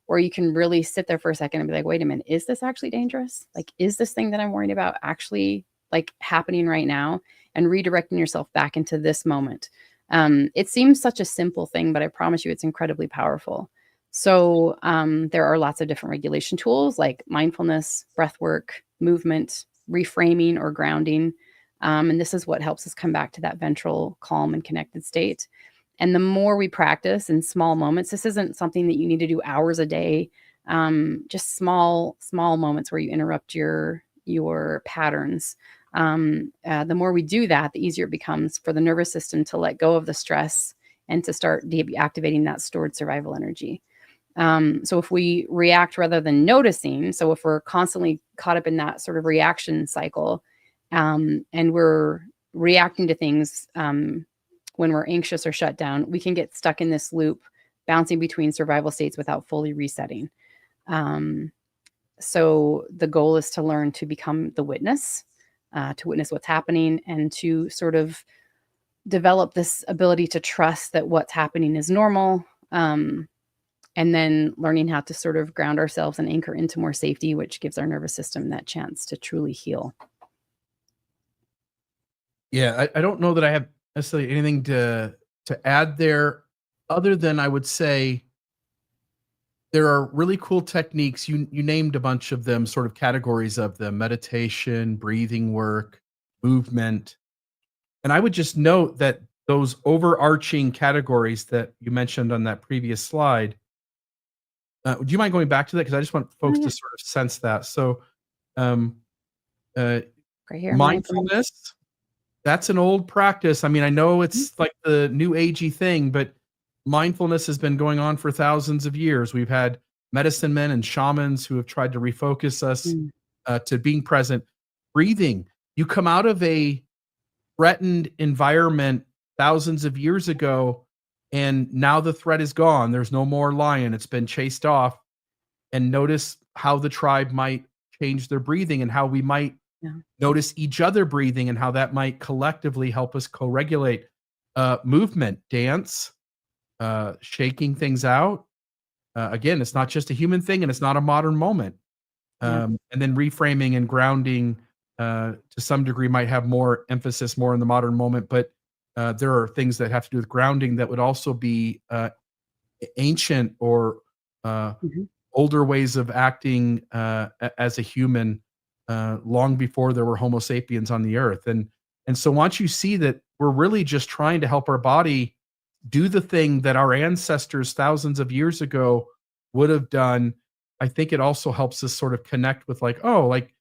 or you can really sit there for a second and be like, wait a minute, is this actually dangerous? Like, is this thing that I'm worried about actually like happening right now? And redirecting yourself back into this moment. It seems such a simple thing, but I promise you it's incredibly powerful. So there are lots of different regulation tools like mindfulness, breath work, movement, reframing or grounding. And this is what helps us come back to that ventral, calm and connected state. And the more we practice in small moments, this isn't something that you need to do hours a day, just small moments where you interrupt your patterns. The more we do that, the easier it becomes for the nervous system to let go of the stress and to start deactivating that stored survival energy. So if we react rather than noticing, so if we're constantly caught up in that sort of reaction cycle, and we're reacting to things when we're anxious or shut down, we can get stuck in this loop, bouncing between survival states without fully resetting. So the goal is to learn to become the witness, to witness what's happening, and to sort of develop this ability to trust that what's happening is normal. And then learning how to sort of ground ourselves and anchor into more safety, which gives our nervous system that chance to truly heal. Yeah, I don't know that I have necessarily anything to add there, other than I would say there are really cool techniques. You named a bunch of them, sort of categories of them: meditation, breathing work, movement. And I would just note that those overarching categories that you mentioned on that previous slide, do you mind going back to that? Because I just want folks to sort of sense that. So, um, Right here, mindfulness, that's an old practice. I mean, I know it's like the new agey thing, but mindfulness has been going on for thousands of years. We've had medicine men and shamans who have tried to refocus us to being present. Breathing. You come out of a threatened environment thousands of years ago, and now the threat is gone. There's no more lion. It's been chased off. And notice how the tribe might change their breathing, and how we might notice each other breathing, and how that might collectively help us co-regulate. Movement, dance, shaking things out. Again, it's not just a human thing, and it's not a modern moment. And then reframing and grounding, to some degree, might have more emphasis more in the modern moment, but there are things that have to do with grounding that would also be ancient or older ways of acting as a human, long before there were Homo sapiens on the earth. And so once you see that we're really just trying to help our body do the thing that our ancestors thousands of years ago would have done, I think it also helps us sort of connect with like, oh, like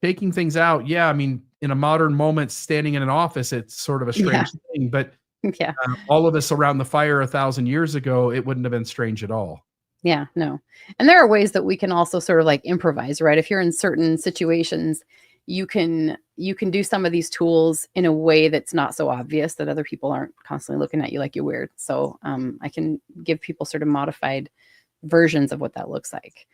taking things out. Yeah, I mean, in a modern moment, standing in an office, it's sort of a strange thing, but all of us around the fire 1,000 years ago, it wouldn't have been strange at all. Yeah, no. And there are ways that we can also sort of like improvise, right? If you're in certain situations, you can do some of these tools in a way that's not so obvious that other people aren't constantly looking at you like you're weird. So I can give people sort of modified versions of what that looks like.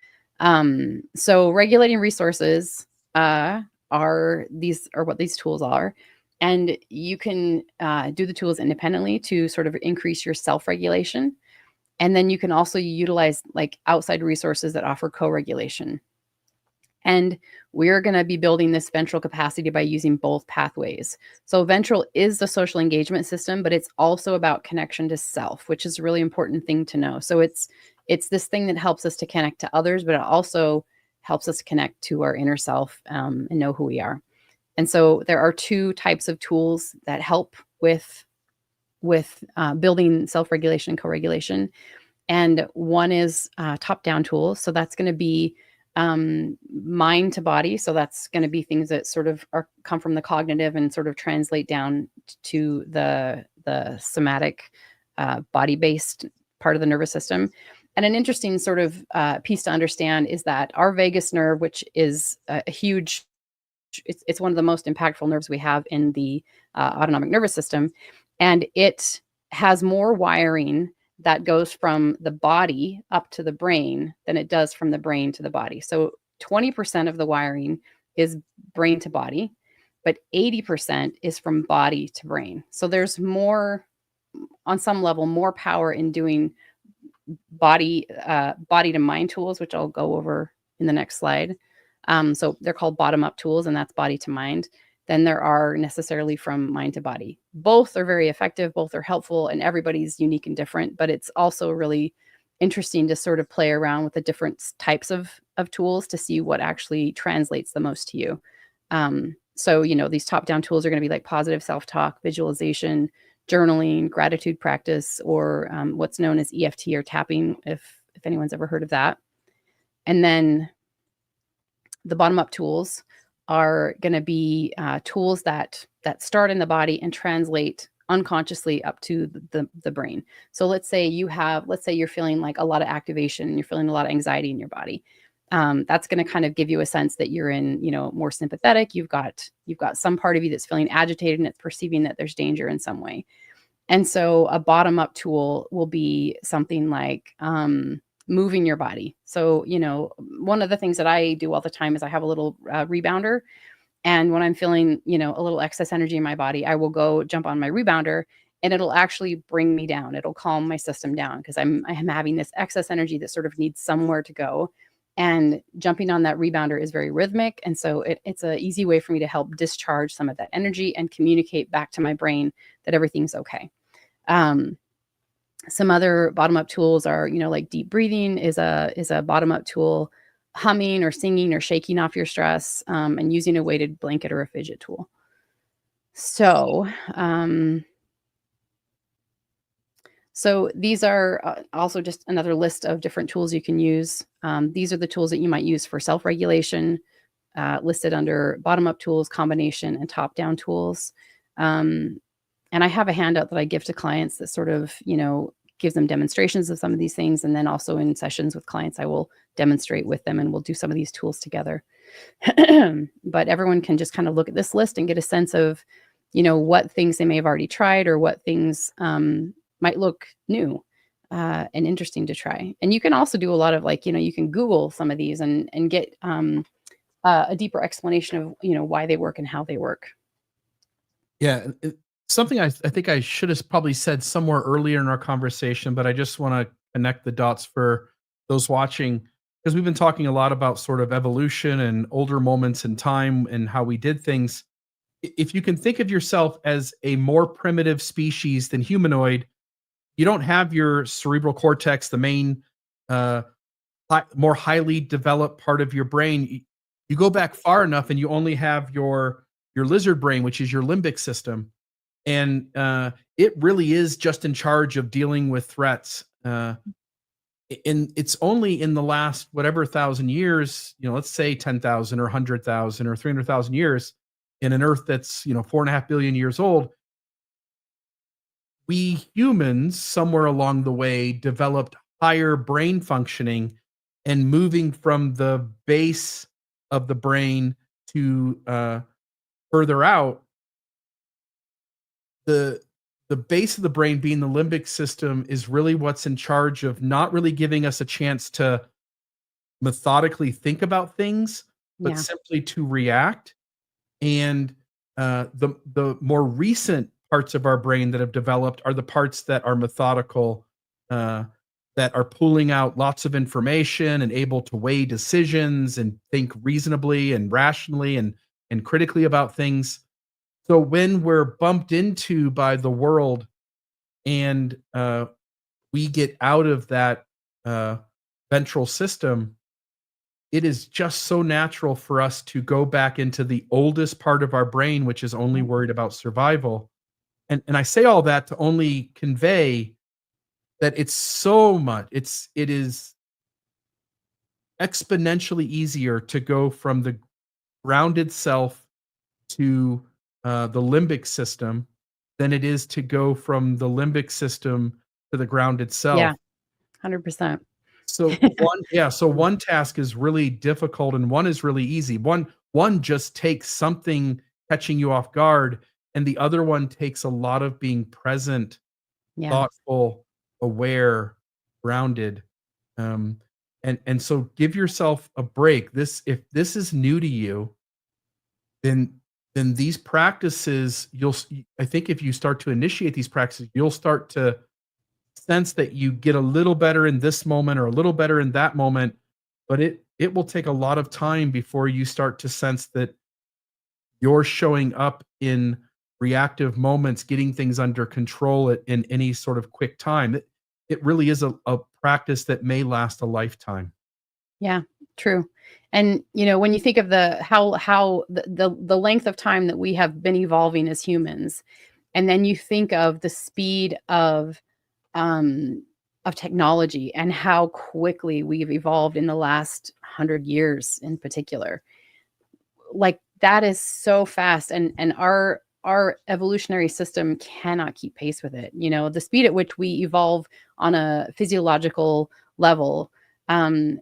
So regulating resources are what these tools are. And you can do the tools independently to sort of increase your self-regulation. And then you can also utilize like outside resources that offer co-regulation. And we're going to be building this ventral capacity by using both pathways. So ventral is the social engagement system, but it's also about connection to self, which is a really important thing to know. So it's this thing that helps us to connect to others, but it also helps us connect to our inner self, and know who we are. And so there are two types of tools that help with building self-regulation and co-regulation. And one is top-down tools. So that's going to be mind to body. So that's going to be things that sort of come from the cognitive and sort of translate down to the somatic, body-based part of the nervous system. And an interesting sort of piece to understand is that our vagus nerve, which is a huge, it's one of the most impactful nerves we have in the autonomic nervous system, and it has more wiring that goes from the body up to the brain than it does from the brain to the body. So 20% of the wiring is brain to body, but 80% is from body to brain. So there's more, on some level, more power in doing body to mind tools, which I'll go over in the next slide. So they're called bottom up tools, and that's body to mind, than there are necessarily from mind to body. Both are very effective, both are helpful, and everybody's unique and different, but it's also really interesting to sort of play around with the different types of tools to see what actually translates the most to you. So, these top-down tools are going to be like positive self-talk, visualization, journaling, gratitude practice, or what's known as EFT or tapping, if anyone's ever heard of that. And then the bottom-up tools are going to be tools that start in the body and translate unconsciously up to the brain. So let's say you're feeling like a lot of activation, you're feeling a lot of anxiety in your body. That's going to kind of give you a sense that you're in, more sympathetic. You've got some part of you that's feeling agitated and it's perceiving that there's danger in some way. And so a bottom-up tool will be something like moving your body. So, one of the things that I do all the time is I have a little rebounder. And when I'm feeling, a little excess energy in my body, I will go jump on my rebounder and it'll actually bring me down. It'll calm my system down because I'm having this excess energy that sort of needs somewhere to go. And jumping on that rebounder is very rhythmic. And so it's an easy way for me to help discharge some of that energy and communicate back to my brain that everything's okay. Some other bottom-up tools are, like deep breathing is a bottom-up tool, humming or singing or shaking off your stress, and using a weighted blanket or a fidget tool. So, these are also just another list of different tools you can use. These are the tools that you might use for self-regulation, listed under bottom-up tools, combination, and top-down tools. And I have a handout that I give to clients that sort of, gives them demonstrations of some of these things. And then also in sessions with clients, I will demonstrate with them and we'll do some of these tools together. But everyone can just kind of look at this list and get a sense of, what things they may have already tried or what things might look new and interesting to try. And you can also do a lot of you can Google some of these and get a deeper explanation of, why they work and how they work. Yeah. Something I think I should have probably said somewhere earlier in our conversation, but I just want to connect the dots for those watching, because we've been talking a lot about sort of evolution and older moments in time and how we did things. If you can think of yourself as a more primitive species than humanoid, you don't have your cerebral cortex, the main, more highly developed part of your brain. You go back far enough and you only have your lizard brain, which is your limbic system. And it really is just in charge of dealing with threats. And it's only in the last whatever 1,000 years, let's say 10,000 or 100,000 or 300,000 years, in an Earth that's 4.5 billion years old, we humans somewhere along the way developed higher brain functioning and moving from the base of the brain to further out. The base of the brain being the limbic system is really what's in charge of not really giving us a chance to methodically think about things, but simply to react. And the more recent parts of our brain that have developed are the parts that are methodical, that are pulling out lots of information and able to weigh decisions and think reasonably and rationally and critically about things. So when we're bumped into by the world and we get out of that uh, ventral system, it is just so natural for us to go back into the oldest part of our brain, which is only worried about survival. And I say all that to only convey that it's so much, it is exponentially easier to go from the grounded self to the limbic system than it is to go from the limbic system to the grounded Yeah, self. 100%. So one task is really difficult and one is really easy. One just takes something catching you off guard, and the other one takes a lot of being present, Yeah. thoughtful, aware, grounded. Um, and so give yourself a break. If this is new to you, then these practices, I think if you start to initiate these practices, you'll start to sense that you get a little better in this moment or a little better in that moment, but it will take a lot of time before you start to sense that you're showing up in reactive moments, getting things under control in any sort of quick time. It really is a practice that may last a lifetime. Yeah, true. And when you think of how the length of time that we have been evolving as humans, and then you think of the speed of technology and how quickly we've evolved in the last 100 years in particular, like that is so fast, and our evolutionary system cannot keep pace with it. The speed at which we evolve on a physiological level um,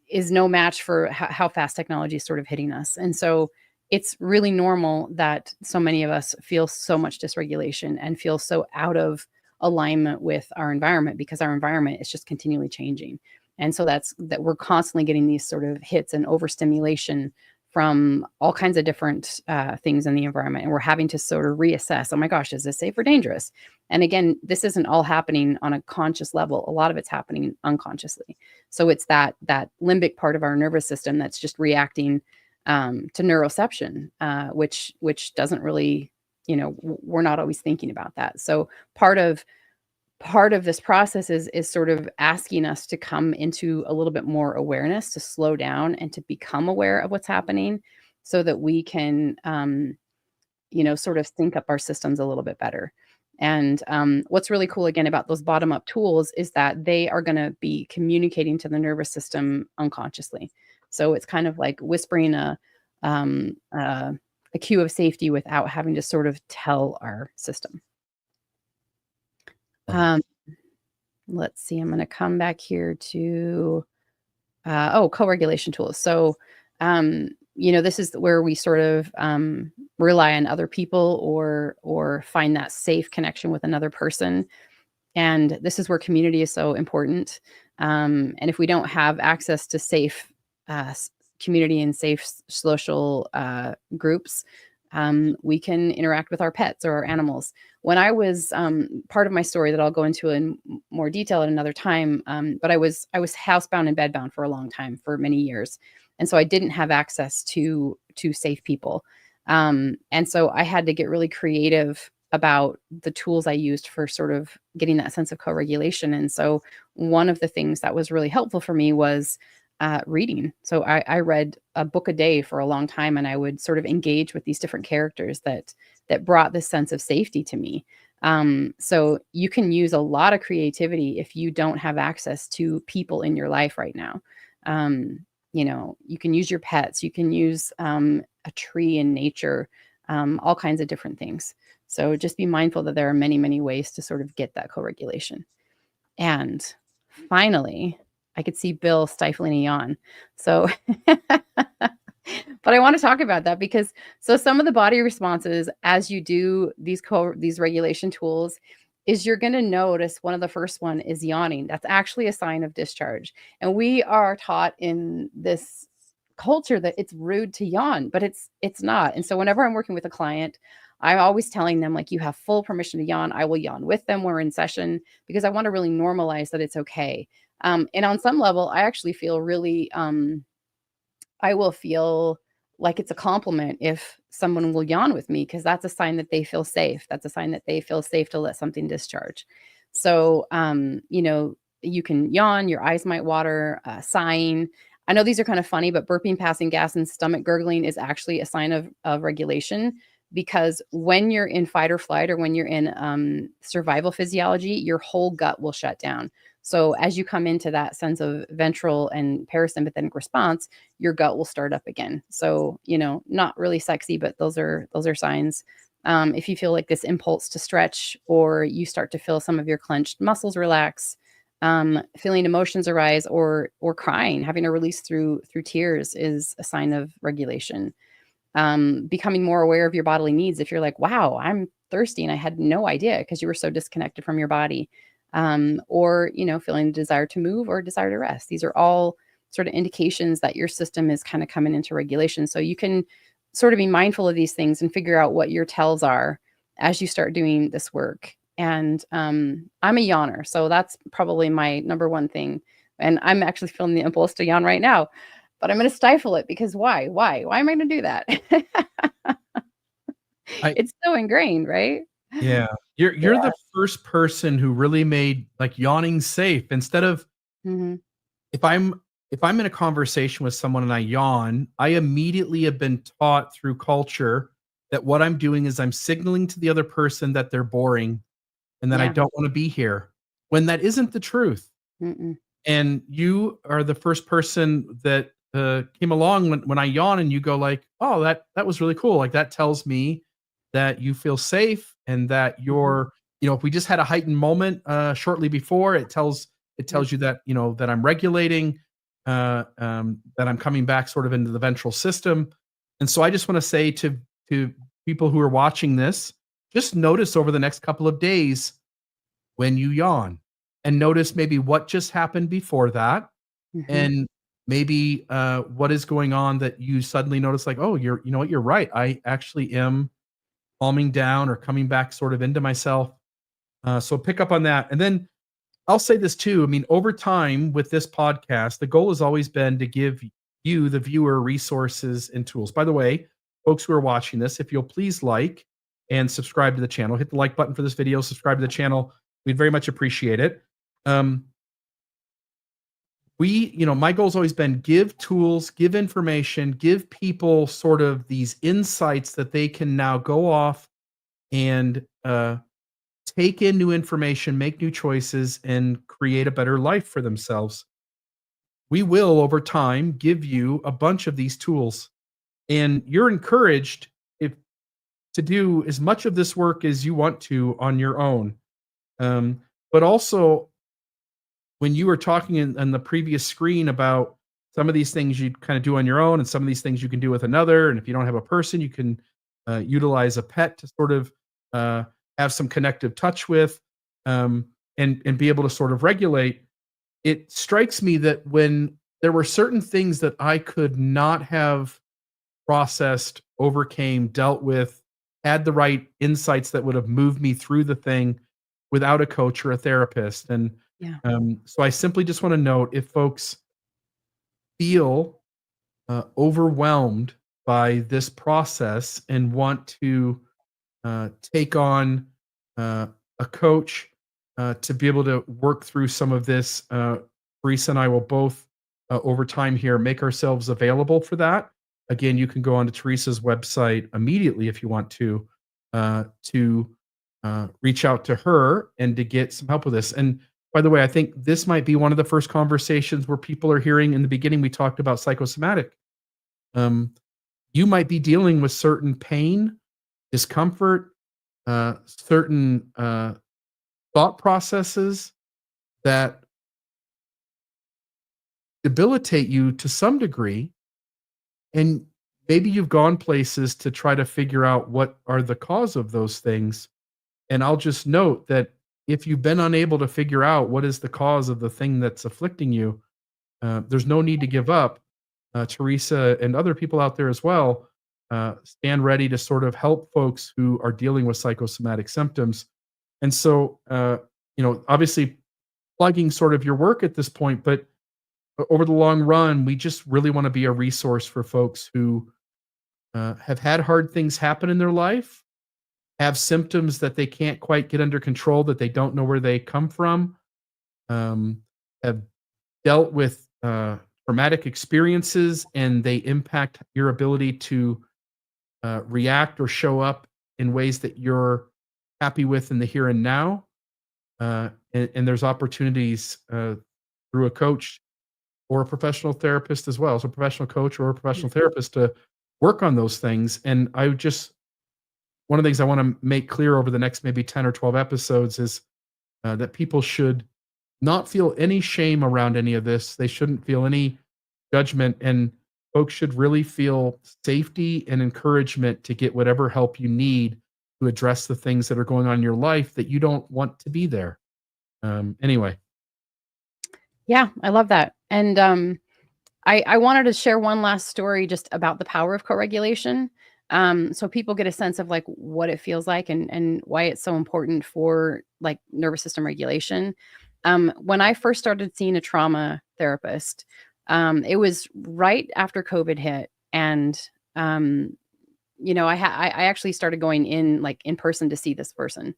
is no match for how fast technology is sort of hitting us. And so it's really normal that so many of us feel so much dysregulation and feel so out of alignment with our environment, because our environment is just continually changing. And so that we're constantly getting these sort of hits and overstimulation from all kinds of different things in the environment. And we're having to sort of reassess, oh my gosh, is this safe or dangerous? And again, this isn't all happening on a conscious level. A lot of it's happening unconsciously. So it's that limbic part of our nervous system that's just reacting to neuroception, which doesn't really, we're not always thinking about that. So part of this process is sort of asking us to come into a little bit more awareness, to slow down and to become aware of what's happening, so that we can sort of sync up our systems a little bit better. And what's really cool again about those bottom up tools is that they are going to be communicating to the nervous system unconsciously. So it's kind of like whispering a cue of safety without having to sort of tell our system. Let's see, I'm going to come back here to, co-regulation tools. So, this is where we sort of rely on other people or find that safe connection with another person. And this is where community is so important. And if we don't have access to safe community and safe social groups, we can interact with our pets or our animals. When I was part of my story that I'll go into in more detail at another time, but I was housebound and bedbound for a long time, for many years, and so I didn't have access to safe people, and so I had to get really creative about the tools I used for sort of getting that sense of co-regulation. And so one of the things that was really helpful for me was reading. So I read a book a day for a long time, and I would sort of engage with these different characters that brought this sense of safety to me. So you can use a lot of creativity if you don't have access to people in your life right now. You can use your pets, you can use a tree in nature, all kinds of different things. So just be mindful that there are many, many ways to sort of get that co-regulation. And finally, I could see Bill stifling a yawn. So, but I want to talk about that because some of the body responses as you do these regulation tools is you're going to notice one of the first one is yawning. That's actually a sign of discharge. And we are taught in this culture that it's rude to yawn, but it's not. And so whenever I'm working with a client, I'm always telling them, like, you have full permission to yawn. I will yawn with them. We're in session because I want to really normalize that it's okay. And on some level, I actually feel really, I will feel like it's a compliment if someone will yawn with me because that's a sign that they feel safe. That's a sign that they feel safe to let something discharge. So, you can yawn, your eyes might water, sighing. I know these are kind of funny, but burping, passing gas, and stomach gurgling is actually a sign of regulation because when you're in fight or flight or when you're in survival physiology, your whole gut will shut down. So as you come into that sense of ventral and parasympathetic response, your gut will start up again. So, not really sexy, but those are signs. If you feel like this impulse to stretch, or you start to feel some of your clenched muscles relax, feeling emotions arise, or crying, having a release through tears is a sign of regulation. Becoming more aware of your bodily needs. If you're like, wow, I'm thirsty and I had no idea because you were so disconnected from your body. Or, feeling a desire to move or desire to rest. These are all sort of indications that your system is kind of coming into regulation. So you can sort of be mindful of these things and figure out what your tells are as you start doing this work. And I'm a yawner, so that's probably my number one thing. And I'm actually feeling the impulse to yawn right now, but I'm going to stifle it because why? Why am I going to do that? I It's so ingrained, right? Yeah. You're the first person who really made, like, yawning safe. Instead of, Mhm. if I'm in a conversation with someone and I yawn, I immediately have been taught through culture that what I'm doing is I'm signaling to the other person that they're boring and that I Yeah. don't wanna be here, when that isn't the truth. Mm-mm. And you are the first person that, came along when I yawn and you go like, "Oh, that was really cool." Like, that tells me that you feel safe and that Mhm. if we just had a heightened moment, shortly before, it Yeah. tells you that, that I'm regulating, that I'm coming back sort of into the ventral system. And so I just wanna say to people who are watching this, just notice over the next couple of days when you yawn, and notice maybe what just happened before that, Mhm. and maybe what is going on that you suddenly notice, like, oh, you know what, you're right, I actually am calming down or coming back sort of into myself. So pick up on that. And then I'll say this too. I mean, over time with this podcast, the goal has always been to give you, the viewer, resources and tools. By the way, folks who are watching this, if you'll please like and subscribe to the channel, hit the like button for this video, subscribe to the channel. We'd very much appreciate it. Um, my goal's always been give tools, give information, give people sort of these insights that they can now go off and take in new information, make new choices, and create a better life for themselves. We will, over time, give you a bunch of these tools, and you're encouraged if to do as much of this work as you want to on your own. But also, when you were talking in the previous screen about some of these things you kind of do on your own, and some of these things you can do with another, and if you don't have a person, you can utilize a pet to sort of uh, have some connective touch with, um, and be able to sort of regulate. It strikes me that when there were certain things that I could not have processed, overcame, dealt with, had the right insights that would have moved me through the thing without a coach or a therapist. And Yeah. so I simply just want to note, if folks feel overwhelmed by this process and want to take on uh, a coach to be able to work through some of this, Teresa and I will both, over time here, make ourselves available for that. Again, you can go onto Teresa's website immediately if you want to reach out to her and to get some help with this. And by the way, I think this might be one of the first conversations where people are hearing. In the beginning, we talked about psychosomatic. Um, you might be dealing with certain pain, discomfort, certain thought processes that debilitate you to some degree, and maybe you've gone places to try to figure out what are the cause of those things. And I'll just note that if you've been unable to figure out what is the cause of the thing that's afflicting you, there's no need to give up. Teresa and other people out there as well, stand ready to sort of help folks who are dealing with psychosomatic symptoms. And so, obviously plugging sort of your work at this point, but over the long run, we just really want to be a resource for folks who have had hard things happen in their life, have symptoms that they can't quite get under control, that they don't know where they come from, um, have dealt with traumatic experiences, and they impact your ability to react or show up in ways that you're happy with in the here and now. And there's opportunities through a coach or a professional therapist as well. So, a professional coach or a professional therapist to work on those things. And one of the things I want to make clear over the next maybe 10 or 12 episodes is that people should not feel any shame around any of this. They shouldn't feel any judgment. And folks should really feel safety and encouragement to get whatever help you need to address the things that are going on in your life that you don't want to be there. Anyway. Yeah, I love that. And I wanted to share one last story just about the power of co-regulation. So people get a sense of like what it feels like and why it's so important for like nervous system regulation. When I first started seeing a trauma therapist, it was right after COVID hit. And, I actually started going in person to see this person.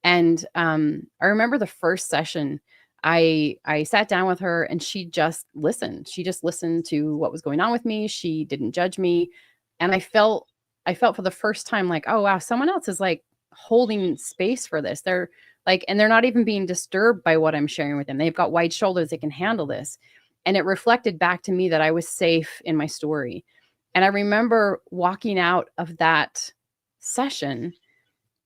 And I remember the first session, I sat down with her and she just listened. She just listened to what was going on with me. She didn't judge me. And I felt for the first time like, oh wow, someone else is like holding space for this. They're like, and they're not even being disturbed by what I'm sharing with them. They've got wide shoulders. They can handle this. And it reflected back to me that I was safe in my story. And I remember walking out of that session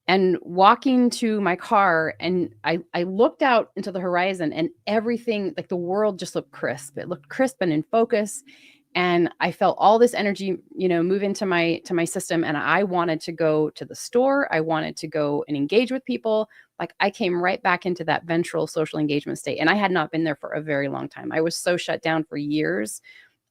and walking to my car, and I looked out into the horizon and everything, like the world just looked crisp. It looked crisp and in focus. And I felt all this energy, move into my system. And I wanted to go to the store. I wanted to go and engage with people. Like I came right back into that ventral social engagement state. And I had not been there for a very long time. I was so shut down for years.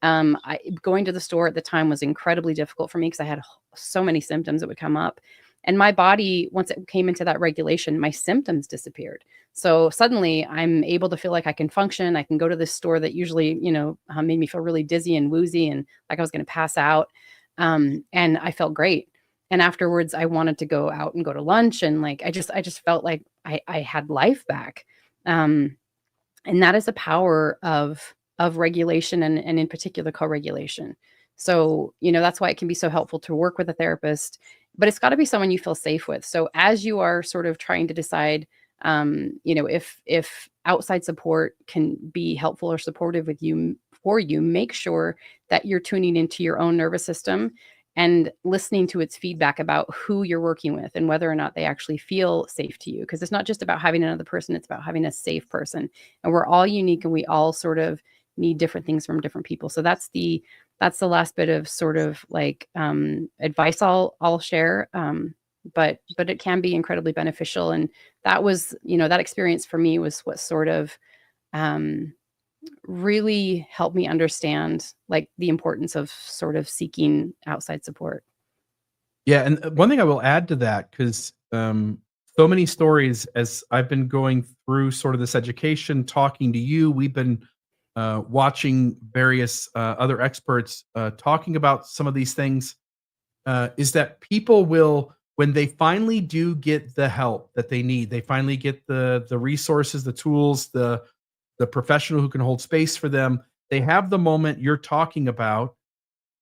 Going to the store at the time was incredibly difficult for me because I had so many symptoms that would come up. And my body, once it came into that regulation, my symptoms disappeared. So suddenly I'm able to feel like I can function. I can go to this store that usually, made me feel really dizzy and woozy and like I was going to pass out. And I felt great. And afterwards I wanted to go out and go to lunch. And like, I just felt like I had life back. And that is the power of regulation and in particular co-regulation. So, that's why it can be so helpful to work with a therapist, but it's got to be someone you feel safe with. So as you are sort of trying to decide, if outside support can be helpful or supportive for you, make sure that you're tuning into your own nervous system and listening to its feedback about who you're working with and whether or not they actually feel safe to you. Because it's not just about having another person, it's about having a safe person. And we're all unique and we all sort of need different things from different people. So that's the last bit of sort of like advice I'll share. But it can be incredibly beneficial. And that was, that experience for me was what sort of really helped me understand like the importance of sort of seeking outside support. Yeah. And one thing I will add to that, because so many stories as I've been going through sort of this education, talking to you, we've been watching various other experts talking about some of these things, is that people will, when they finally do get the help that they need, they finally get the resources, the tools, the professional who can hold space for them, they have the moment you're talking about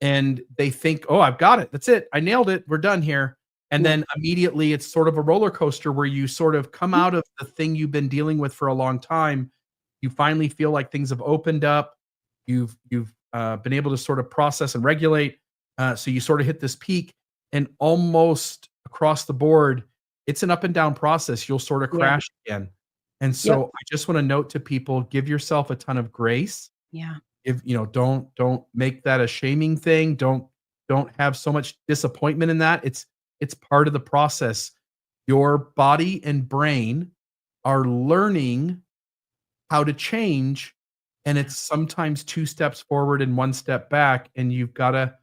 and they think, oh, I've got it. That's it. I nailed it. We're done here. And then immediately it's sort of a roller coaster where you sort of come out of the thing you've been dealing with for a long time. You finally feel like things have opened up. You've been able to sort of process and regulate. So you sort of hit this peak, and almost across the board, it's an up and down process. You'll sort of crash again. And so I just want to note to people, give yourself a ton of grace. Yeah. If don't make that a shaming thing. Don't have so much disappointment in that. It's part of the process. Your body and brain are learning how to change, and it's sometimes 2 steps forward and 1 step back, and you've got to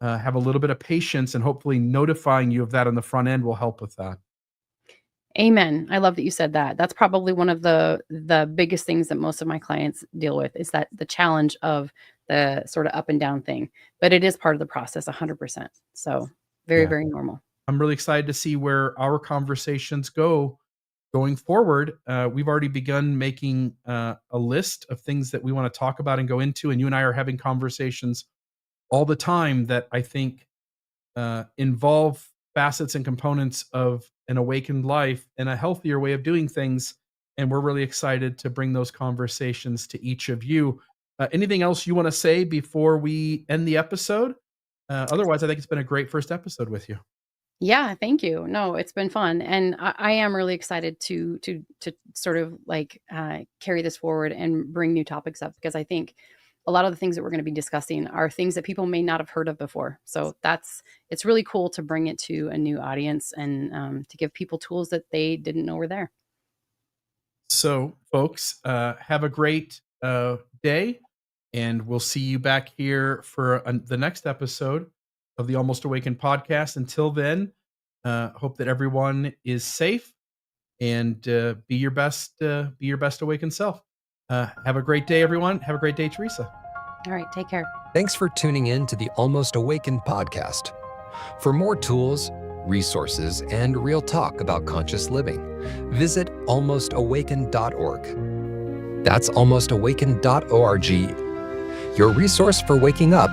have a little bit of patience, and hopefully notifying you of that on the front end will help with that. Amen. I love that you said that. That's probably one of the biggest things that most of my clients deal with, is that the challenge of the sort of up and down thing. But it is part of the process 100%. So very, Yeah. very normal. I'm really excited to see where our conversations go going forward. We've already begun making a list of things that we want to talk about and go into, and you and I are having conversations all the time that I think involve facets and components of an awakened life and a healthier way of doing things. And we're really excited to bring those conversations to each of you. Anything else you want to say before we end the episode? Otherwise, I think it's been a great first episode with you. Yeah, thank you. No, it's been fun, and I am really excited to sort of like carry this forward and bring new topics up, because I think a lot of the things that we're going to be discussing are things that people may not have heard of before. So it's really cool to bring it to a new audience, and to give people tools that they didn't know were there. So, folks, have a great day, and we'll see you back here for the next episode of the Almost Awakened podcast. Until then, hope that everyone is safe, and be your best awakened self. Have a great day, everyone. Have a great day, Teresa. All right, take care. Thanks for tuning in to the Almost Awakened podcast. For more tools, resources, and real talk about conscious living, visit almostawakened.org. That's almostawakened.org, your resource for waking up